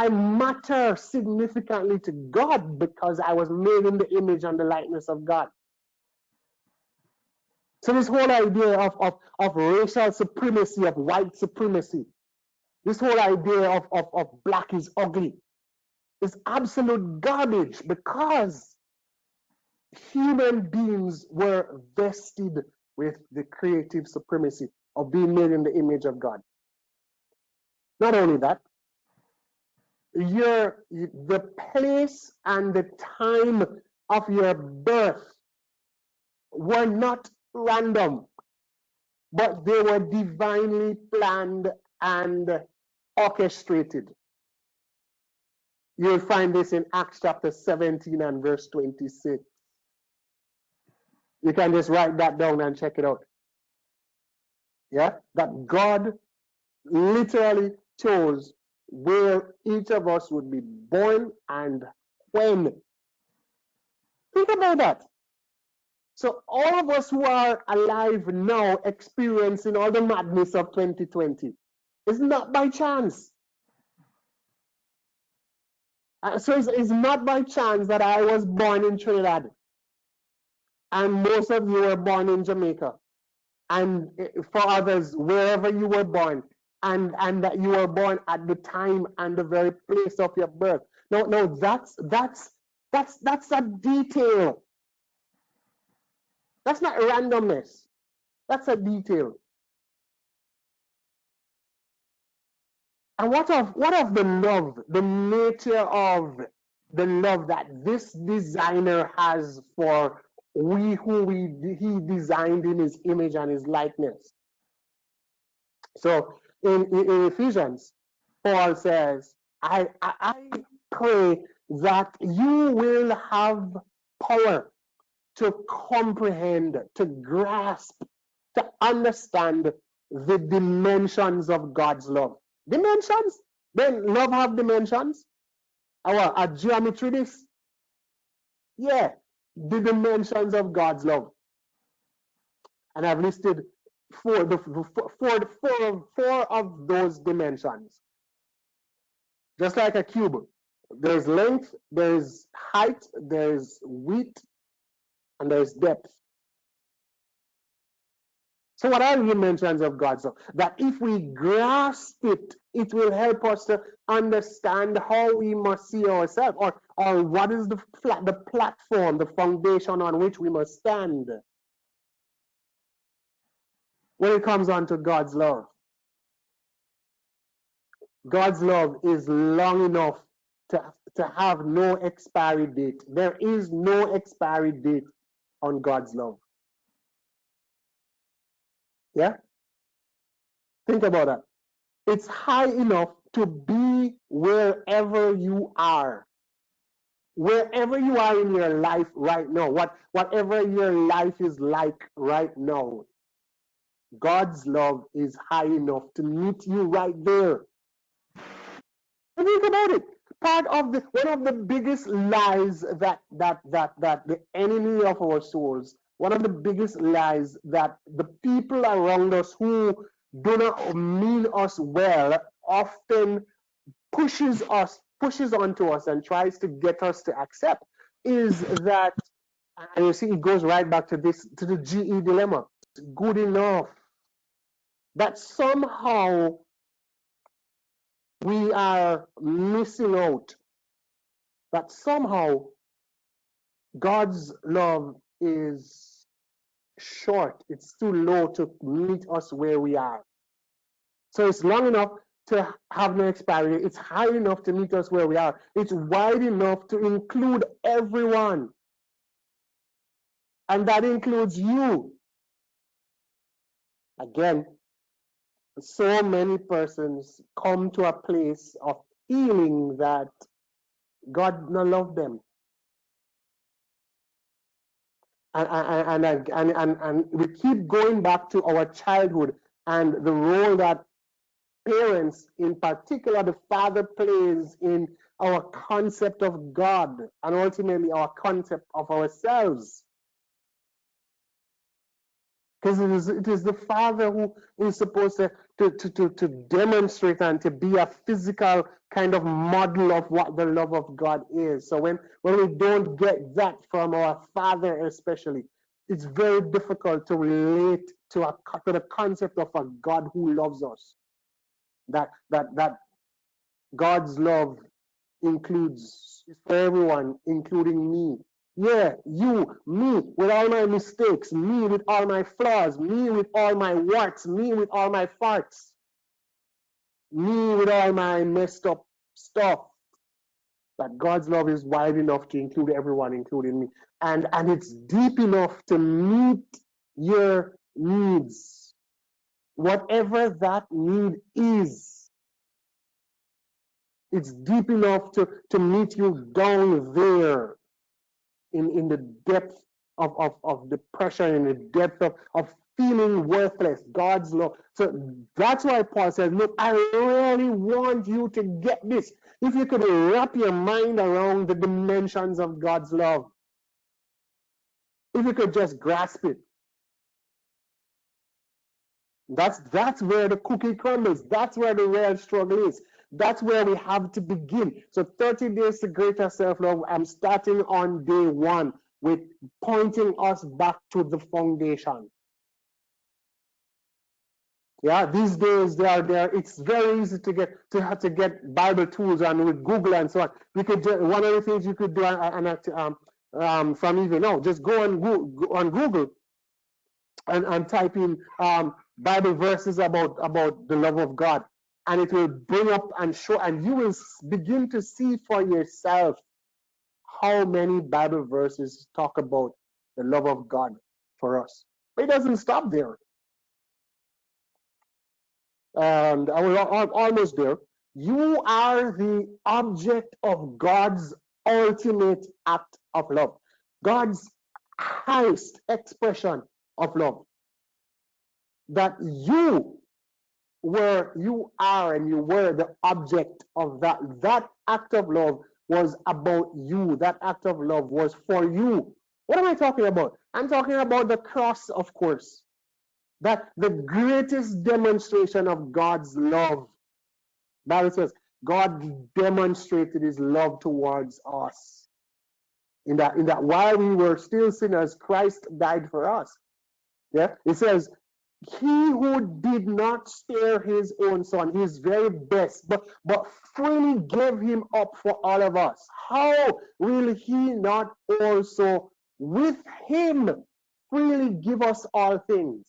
matter significantly to God because I was made in the image and the likeness of God. So this whole idea of racial supremacy, of white supremacy, this whole idea of black is ugly is absolute garbage, because human beings were vested with the creative supremacy of being made in the image of God. Not only that, the place and the time of your birth were not random, but they were divinely planned and orchestrated. You'll find this in Acts chapter 17 and verse 26. You can just write that down and check it out. Yeah, that God literally chose where each of us would be born and when. Think about that. So all of us who are alive now experiencing all the madness of 2020 is not by chance. So it's not by chance that I was born in Trinidad and most of you were born in Jamaica, and for others, wherever you were born, and that you were born at the time and the very place of your birth. No, that's a detail. That's not randomness. That's a detail. And what of the love, the nature of the love that this designer has for he designed in his image and his likeness? So in Ephesians, Paul says, I pray that you will have power to comprehend, to grasp, to understand the dimensions of God's love. Dimensions? Then love have dimensions? Our geometry this? Yeah, the dimensions of God's love. And I've listed four of those dimensions. Just like a cube. There's length, there's height, there's width, and there's depth. So what are the dimensions of God's love? That if we grasp it, it will help us to understand how we must see ourselves, or what is the platform, the foundation on which we must stand when it comes on to God's love. God's love is long enough to have no expiry date. There is no expiry date on God's love. Yeah? Think about that. It's high enough to be wherever you are. Wherever you are in your life right now, whatever your life is like right now, God's love is high enough to meet you right there. Think about it. One of the biggest lies that the enemy of our souls, one of the biggest lies that the people around us who do not mean us well often pushes onto us and tries to get us to accept is that, and you see, it goes right back to the GE dilemma. Good enough. That somehow we are missing out. That somehow God's love is short. It's too low to meet us where we are. So it's long enough to have no expiry. It's high enough to meet us where we are. It's wide enough to include everyone. And that includes you. Again, so many persons come to a place of feeling that God not love them. And we keep going back to our childhood and the role that parents, in particular the father, plays in our concept of God and ultimately our concept of ourselves. Because it is the father who is supposed to demonstrate and to be a physical kind of model of what the love of God is. So when we don't get that from our father especially, it's very difficult to relate to the concept of a God who loves us. That God's love includes, is for everyone, including me. Yeah, you, me, with all my mistakes, me with all my flaws, me with all my warts, me with all my farts, me with all my messed up stuff. That God's love is wide enough to include everyone, including me. And it's deep enough to meet your needs. Whatever that need is, it's deep enough to meet you down there in the depth of depression, in the depth of feeling worthless. God's love. So that's why Paul says, look, I really want you to get this. If you could wrap your mind around the dimensions of God's love, if you could just grasp it, that's where the cookie crumbles. That's where the real struggle is. That's where we have to begin. So 30 days to greater self-love. I'm starting on day one with pointing us back to the foundation. Yeah, these days they are there. It's very easy to have to get Bible tools and with Google and so on. You could one of the things you could do from even now, just go on Google and type in Bible verses about the love of God, and it will bring up and show, and you will begin to see for yourself how many Bible verses talk about the love of God for us. But it doesn't stop there. And I was almost there. You are the object of God's ultimate act of love, God's highest expression of love. That you were, you are, and you were the object of that. That act of love was about you. That act of love was for you. What am I talking about? I'm talking about the cross, of course. That the greatest demonstration of God's love. Bible says God demonstrated his love towards us. In that while we were still sinners, Christ died for us. Yeah. It says, he who did not spare his own son, his very best, but freely gave him up for all of us, how will he not also with him freely give us all things?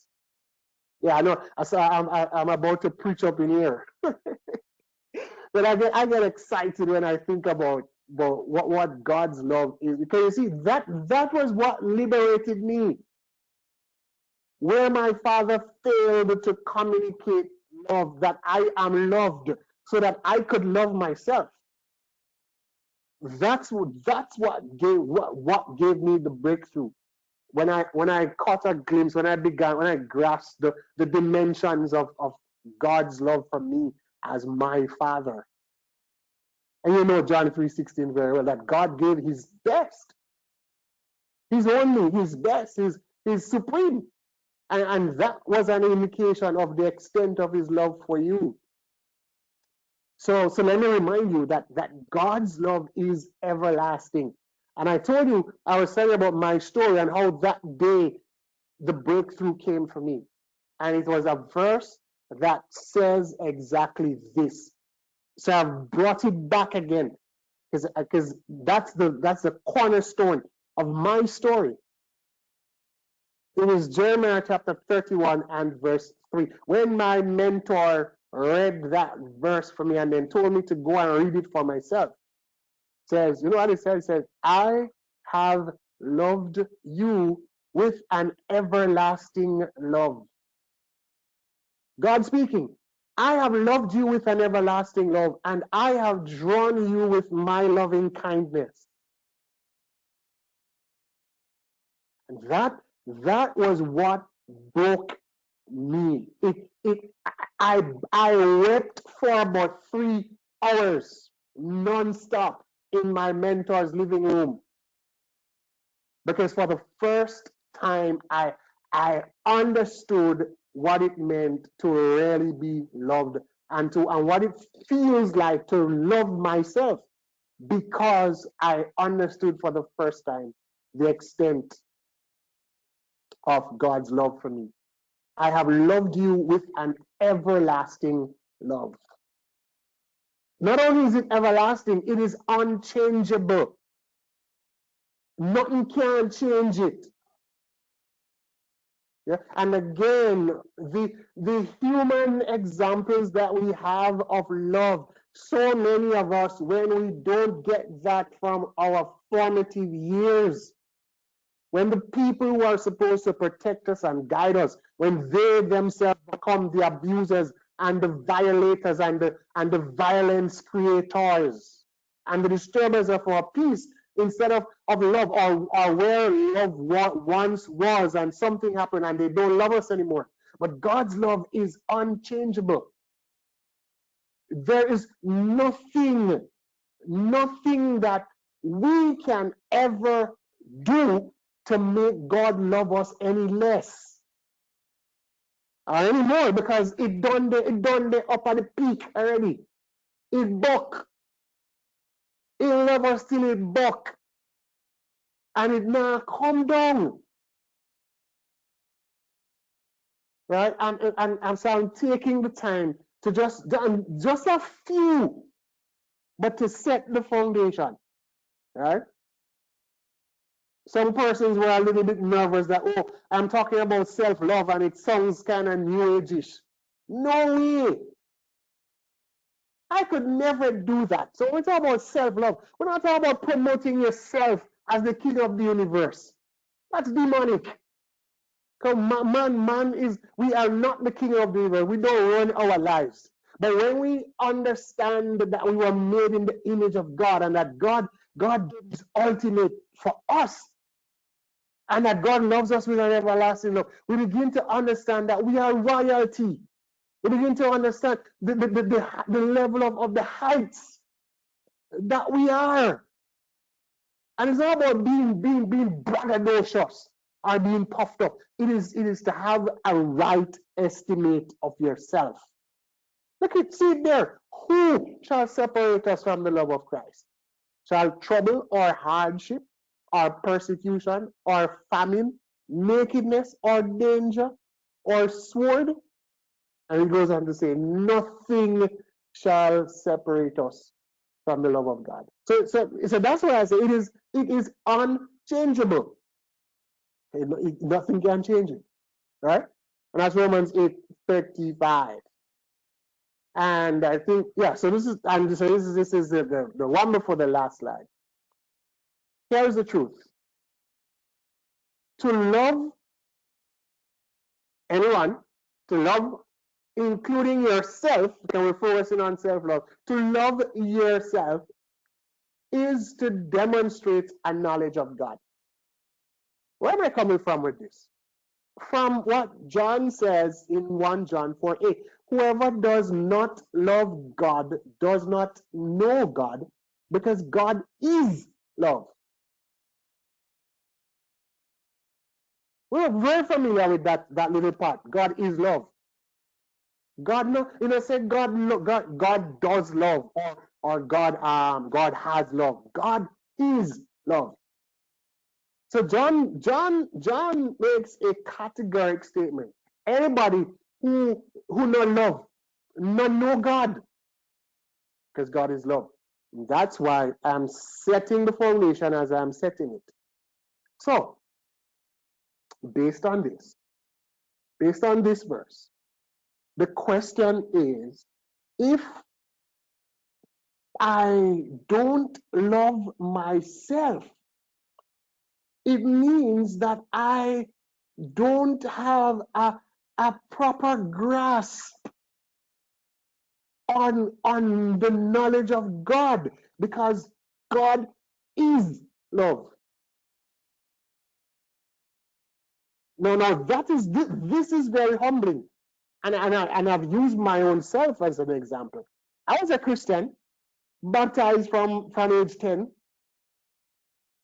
Yeah, I know. I'm about to preach up in here. But I get excited when I think about what God's love is. Because you see, that was what liberated me. Where my father failed to communicate love, that I am loved, so that I could love myself. That's what gave me the breakthrough. When I caught a glimpse, when I grasped the dimensions of God's love for me as my father. And you know John 3:16 very well, that God gave his best, his only, his best, his supreme. And that was an indication of the extent of his love for you. So let me remind you that God's love is everlasting. And I told you, I was telling about my story and how that day the breakthrough came for me. And it was a verse that says exactly this. So I've brought it back again because that's the cornerstone of my story. It was Jeremiah chapter 31 and verse 3. When my mentor read that verse for me and then told me to go and read it for myself, it says, you know what it says? It says, I have loved you with an everlasting love. God speaking, I have loved you with an everlasting love, and I have drawn you with my loving kindness. And that was what broke me. I wept for about 3 hours nonstop in my mentor's living room, because for the first time I understood what it meant to really be loved, and what it feels like to love myself, because I understood for the first time the extent of God's love for me. I have loved you with an everlasting love. Not only is it everlasting, it is unchangeable. Nothing can change it. Yeah? And again, the human examples that we have of love, so many of us, when we don't get that from our formative years, when the people who are supposed to protect us and guide us, when they themselves become the abusers and the violators and the violence creators and the disturbers of our peace, instead of love, or where love once was and something happened and they don't love us anymore. But God's love is unchangeable. There is nothing that we can ever do to make God love us any less or any more, because it done the up at the peak already. It buck. It love us till it buck. And it now come down. Right? And so I'm taking the time to just a few, but to set the foundation. Right? Some persons were a little bit nervous that, oh, I'm talking about self-love and it sounds kind of new age-ish. No way. I could never do that. So we're talking about self-love. We're not talking about promoting yourself as the king of the universe. That's demonic. Because we are not the king of the universe. We don't run our lives. But when we understand that we were made in the image of God, and that God did his ultimate for us, and that God loves us with an everlasting love, we begin to understand that we are royalty. We begin to understand the level of the heights that we are. And it's not about being braggadocious or being puffed up. It is to have a right estimate of yourself. Look at see it there. Who shall separate us from the love of Christ? Shall trouble or hardship or persecution or famine, nakedness or danger or sword? And he goes on to say, nothing shall separate us from the love of God. So that's why I say it is unchangeable. Nothing can change it, right? And that's Romans 8:35. And I think, yeah, so this is the one before the last slide. Here's the truth. To love anyone, to love including yourself, because we're focusing on self-love, to love yourself is to demonstrate a knowledge of God. Where am I coming from with this? From what John says in 1 John 4:8. Whoever does not love God does not know God, because God is love. We're very familiar with that little part. God is love. God no, say God does love, or God has love. God is love. So John makes a categoric statement. Anybody who not love, not know God, because God is love. That's why I'm setting the foundation as I'm setting it. So based on this verse, the question is, if I don't love myself, it means that I don't have a proper grasp on the knowledge of God, because God is love. No, this is very humbling, and I've used my own self as an example. I was a Christian, baptized from age 10,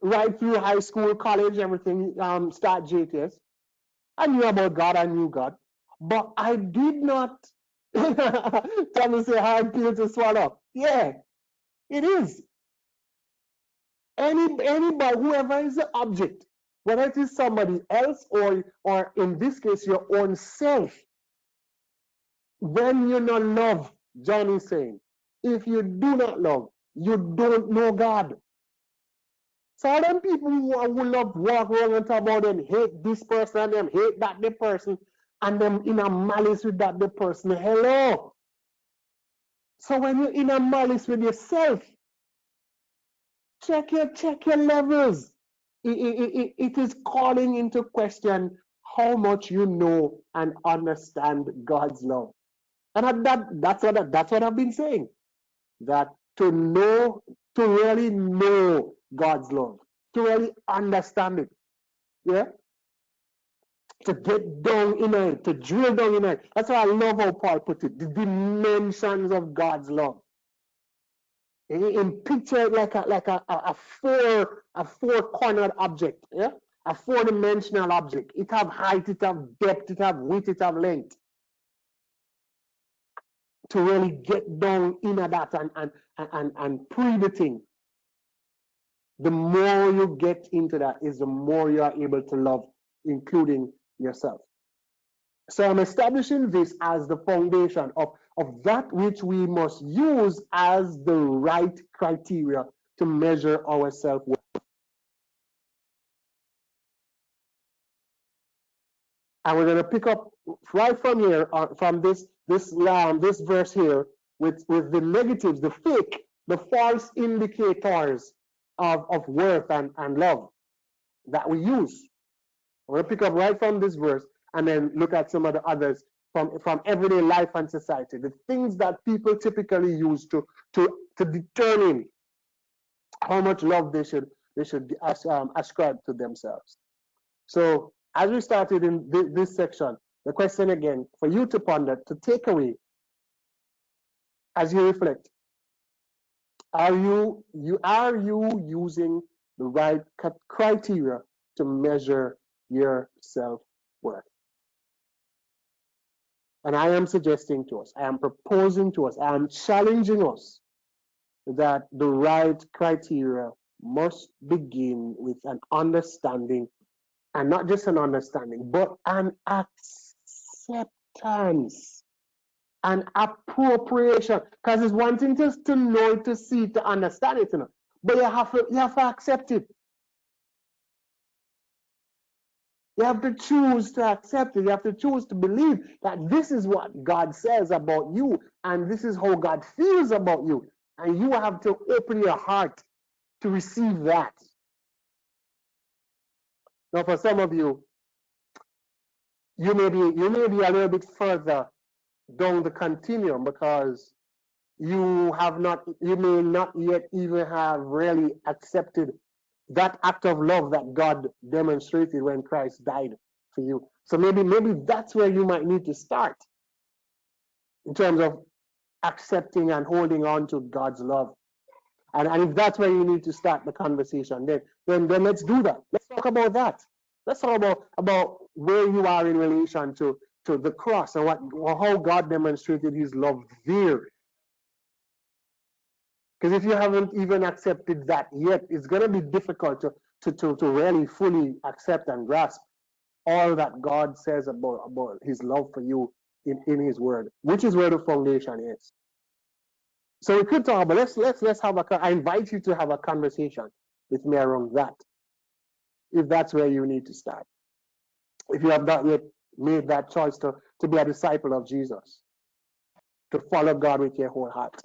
right through high school, college, everything, start JTS. I knew about God, I knew God, but I did not. Tell me, say hard pill to swallow. Yeah, it is. Anybody, whoever is the object, whether it is somebody else or in this case your own self, when you not love, John is saying, if you do not love, you don't know God. So all them people who love walk around and talk about them hate this person and them hate that the person, and them in a malice with that the person. Hello. So when you're in a malice with yourself, check your levels. It is calling into question how much you know and understand God's love. And that's what I've been saying. That to really know God's love, to really understand it, yeah, to get down in it, to drill down in it. That's why I love how Paul put it, the dimensions of God's love. In picture it like a four-cornered object, yeah, a four-dimensional object. It have height, it have depth, it have width, it have length. To really get down in that and pre the thing. The more you get into that, is the more you are able to love, including yourself. So I'm establishing this as the foundation of that which we must use as the right criteria to measure our self-worth. And we're going to pick up right from here, from this verse here, with the negatives, the fake, the false indicators of worth and love that we use. We're going to pick up right from this verse and then look at some of the others from everyday life and society, the things that people typically use to determine how much love they should ascribe to themselves. So as we started in this section, The question again, for you to ponder, to take away as you reflect, are you using the right criteria to measure your self-worth? And I am suggesting to us, I am proposing to us, I am challenging us that the right criteria must begin with an understanding, and not just an understanding, but an acceptance, an appropriation. Because it's one thing just to know it, to see it, to understand it, but you have to accept it. You have to choose to accept it. You have to choose to believe that this is what God says about you, and this is how God feels about you. And you have to open your heart to receive that. Now, for some of you, you may be a little bit further down the continuum, because you may not yet even have really accepted that act of love that God demonstrated when Christ died for you. So maybe that's where you might need to start in terms of accepting and holding on to God's love. And if that's where you need to start the conversation, then let's do that. Let's talk about that. Let's talk about where you are in relation to the cross, and how God demonstrated his love there. Because if you haven't even accepted that yet, it's going to be difficult to really fully accept and grasp all that God says about his love for you in his word, which is where the foundation is. So we could talk, but let's have I invite you to have a conversation with me around that, if that's where you need to start. If you have not yet made that choice to be a disciple of Jesus, to follow God with your whole heart.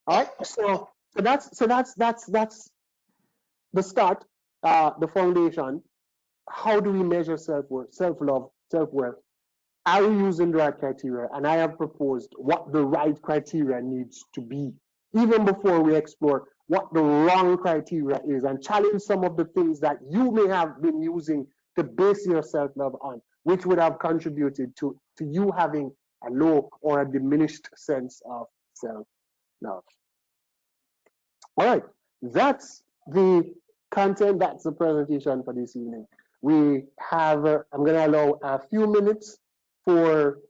All right. So that's the start, the foundation. How do we measure self-worth, self-love, self-worth? Are we using the right criteria? And I have proposed what the right criteria needs to be, even before we explore what the wrong criteria is, and challenge some of the things that you may have been using to base your self-love on, which would have contributed to you having a low or a diminished sense of self-love. All right, that's the content, that's the presentation for this evening. We have, I'm going to allow a few minutes for,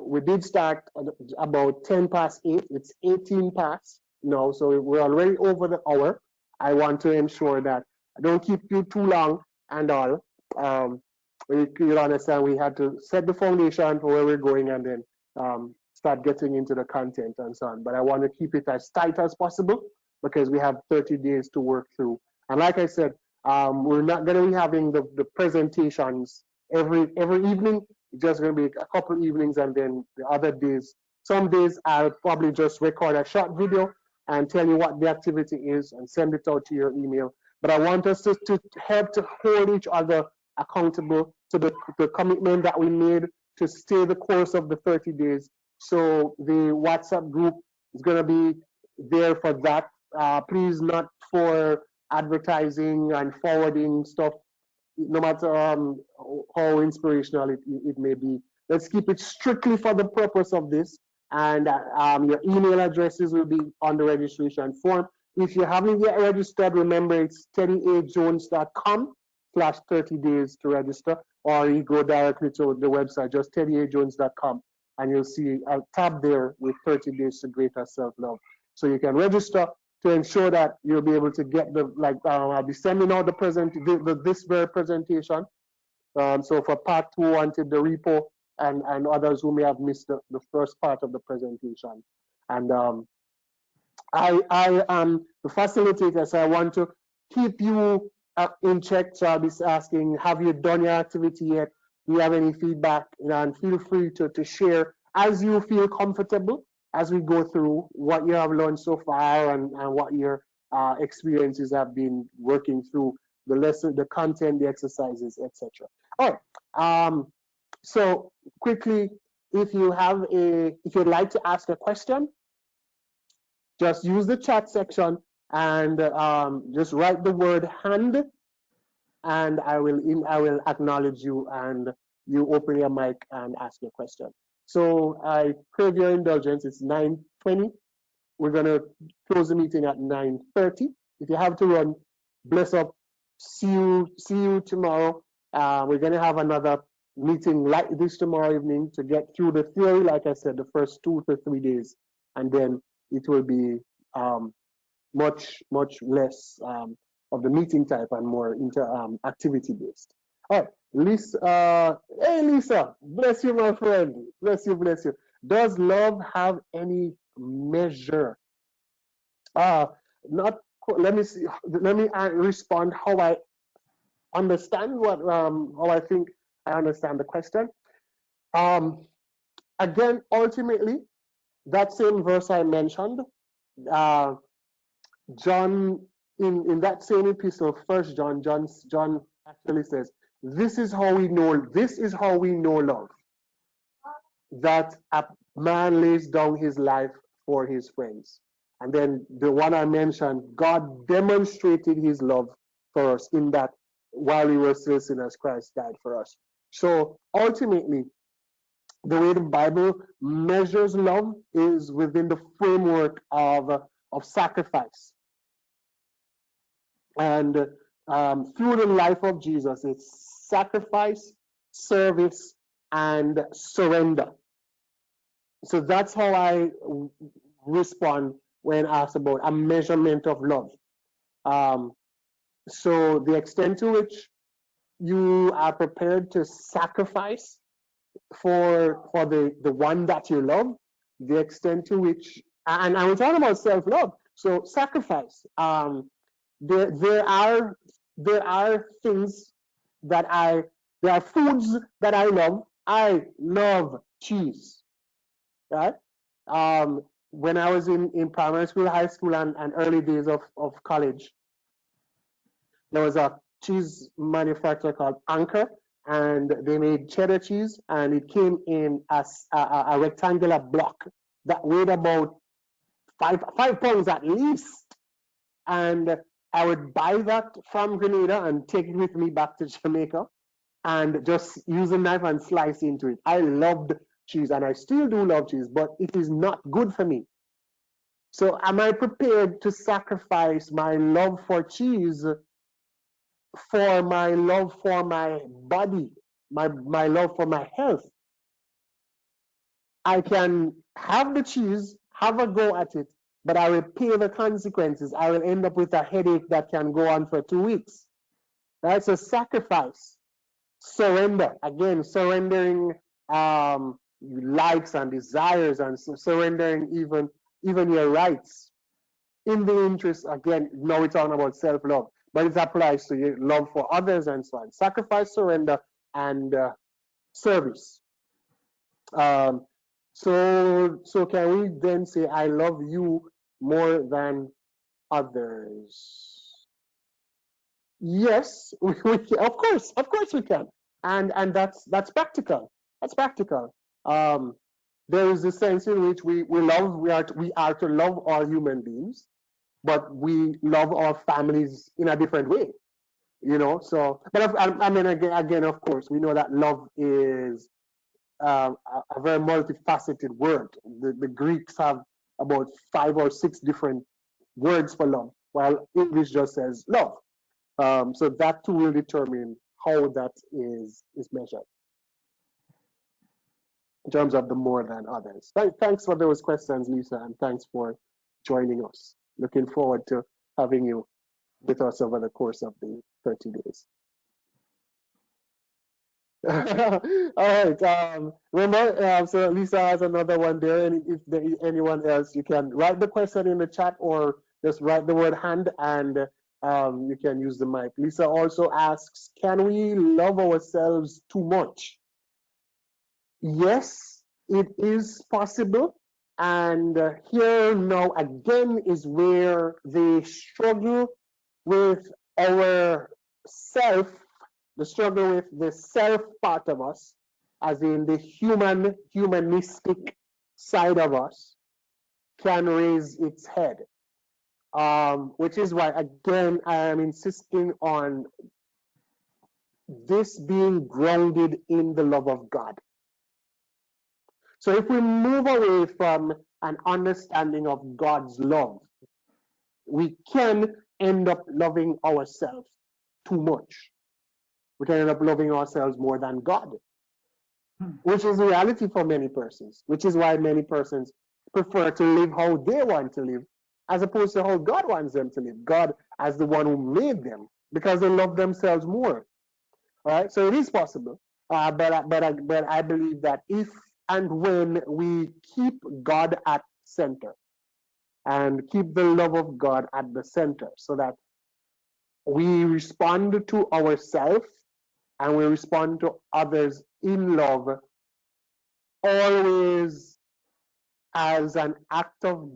we did start about 10 past 8, it's 18 past now, so we're already over the hour. I want to ensure that I don't keep you too long and all. You understand, we had to set the foundation for where we're going, and then start getting into the content and so on. But I want to keep it as tight as possible, because we have 30 days to work through. And like I said, we're not going to be having the presentations every evening. It's just going to be a couple evenings, and then the other days, some days I'll probably just record a short video and tell you what the activity is and send it out to your email. But I want us to help to hold each other accountable to the commitment that we made to stay the course of the 30 days. So the WhatsApp group is going to be there for that. Please, not for advertising and forwarding stuff, no matter how inspirational it may be. Let's keep it strictly for the purpose of this. And your email addresses will be on the registration form. If you haven't yet registered, remember it's teddyajones.com/30 days to register, or you go directly to the website, just teddyajones.com, and you'll see a tab there with 30 days to greater self-love. So you can register to ensure that you'll be able to get I'll be sending out this very presentation. So for part 2, until the repo, and others who may have missed the first part of the presentation. And I am the facilitator, so I want to keep you in check. So I'll be asking, have you done your activity yet? Do you have any feedback? And feel free to share as you feel comfortable, as we go through what you have learned so far, and what your experiences have been working through the lesson, the content, the exercises, etc. All right. So quickly, if you'd like to ask a question, just use the chat section and just write the word hand, and I will acknowledge you, and you open your mic and ask your question. So I crave your indulgence. It's 9:20. We're gonna close the meeting at 9:30. If you have to run, bless up. See you tomorrow. We're gonna have another meeting like this tomorrow evening to get through the theory. Like I said, the first 2 to 3 days, and then it will be um, much less of the meeting type and more activity based. All right, Lisa. Hey, Lisa. Bless you, my friend. Bless you. Bless you. Does love have any measure? Uh, not. Let me see. Let me respond how I understand how I think I understand the question. Um, Again, ultimately, that same verse I mentioned, uh, John, in that same epistle, First John, John actually says, this is how we know love, that a man lays down his life for his friends. And then the one I mentioned, God demonstrated his love for us in that while we were still sinners, Christ died for us. So ultimately, the way the Bible measures love is within the framework of sacrifice. And through the life of Jesus, it's sacrifice, service, and surrender. So that's how I respond when asked about a measurement of love. Um, so the extent to which you are prepared to sacrifice for the one that you love, the extent to which, and we're talking about self-love, so sacrifice. There are things that there are foods that I love. I love cheese, right? When I was in primary school, high school, and early days of college, there was a cheese manufacturer called Anchor, and they made cheddar cheese, and it came in as a rectangular block that weighed about 5 pounds at least. And I would buy that from Grenada and take it with me back to Jamaica and just use a knife and slice into it. I loved cheese, and I still do love cheese, but it is not good for me. So am I prepared to sacrifice my love for cheese for my love for my body, my love for my health? I can have the cheese, have a go at it, but I will pay the consequences. I will end up with a headache that can go on for 2 weeks. Right? So sacrifice, surrender. Again, surrendering likes and desires, and surrendering even your rights in the interest. Again, now we're talking about self-love, but it applies to your love for others and so on. Sacrifice, surrender, and service. Um, so can we then say, I love you more than others? Yes, we can, of course we can, and that's practical. That's practical. Um, there is a sense in which we are to love all human beings, but we love our families in a different way. So, but I mean, again, of course, we know that love is a very multifaceted word. The Greeks have about 5 or 6 different words for love, while English just says love. So that too will determine how that is measured in terms of the more than others. Thanks for those questions, Lisa, and thanks for joining us. Looking forward to having you with us over the course of the 30 days. All right. Remember, so Lisa has another one there, and if there is anyone else, you can write the question in the chat or just write the word hand, and you can use the mic. Lisa also asks, can we love ourselves too much? Yes, it is possible. And here now again is where the struggle with our self, the struggle with the self part of us, as in the humanistic side of us, can raise its head. Which is why, again, I am insisting on this being grounded in the love of God. So if we move away from an understanding of God's love, we can end up loving ourselves too much. We can end up loving ourselves more than God, which is reality for many persons, which is why many persons prefer to live how they want to live as opposed to how God wants them to live. God as the one who made them, because they love themselves more. All right, so it is possible, but I believe that if and when we keep God at center and keep the love of God at the center, so that we respond to ourselves and we respond to others in love, always as an act of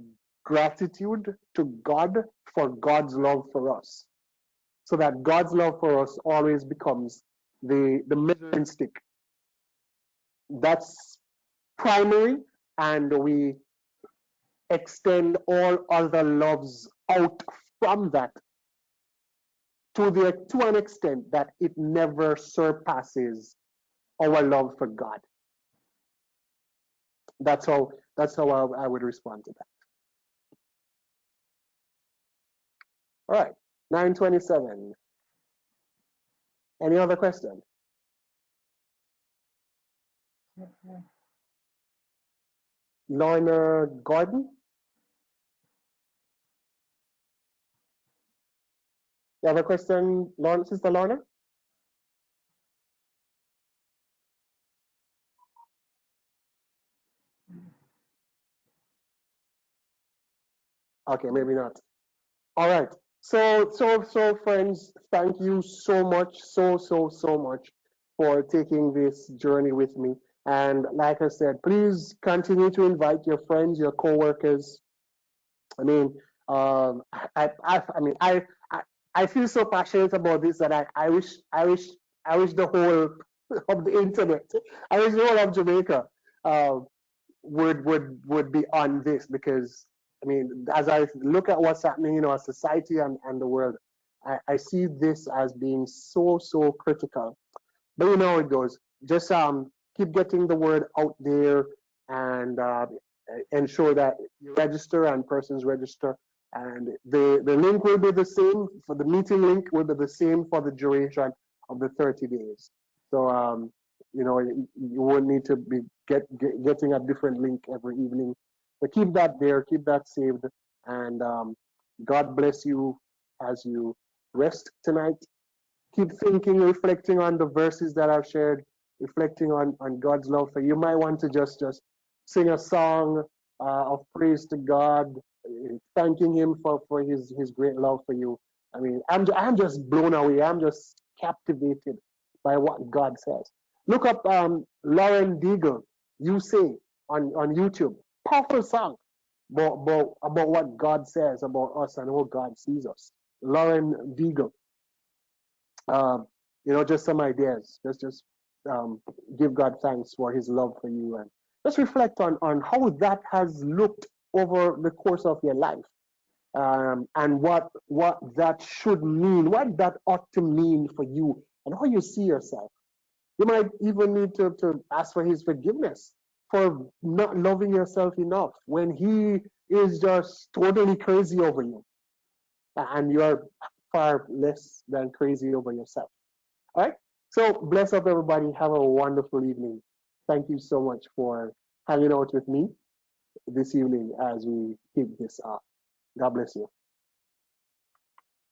gratitude to God for God's love for us, so that God's love for us always becomes the measuring stick. That's primary, and we extend all other loves out from that to an extent that it never surpasses our love for God. That's how I would respond to that. All right, 9:27. Any other question? Lorna Gordon, you have a question, Lorna, Sister Lorna? Okay, maybe not. All right. So friends, thank you so much, so much for taking this journey with me. And like I said, please continue to invite your friends, your coworkers. I mean, I mean, I feel so passionate about this that I wish the whole of the internet, I wish the whole of Jamaica, uh, would be on this, because I mean, as I look at what's happening in our society and the world, I see this as being so critical. But you know how it goes. Just keep getting the word out there, and ensure that you register and persons register. And the link will be the same for the meeting link will be the same for the duration of the 30 days. So you know, you won't need to be getting a different link every evening. So keep that there, keep that saved, and God bless you as you rest tonight. Keep thinking, reflecting on the verses that I've shared, reflecting on God's love for you. You might want to just sing a song of praise to God, thanking Him for His great love for you. I mean, I'm just blown away. I'm just captivated by what God says. Look up Lauren Deagle, You Say, on YouTube. Powerful song about what God says about us and how God sees us. Lauren Deagle. Um, you know, just some ideas. Just give God thanks for His love for you, and just reflect on how that has looked over the course of your life, and what that should mean, what that ought to mean for you, and how you see yourself. You might even need to ask for His forgiveness for not loving yourself enough when He is just totally crazy over you, and you are far less than crazy over yourself. All right. So bless up, everybody. Have a wonderful evening. Thank you so much for hanging out with me this evening as we kick this off. God bless you.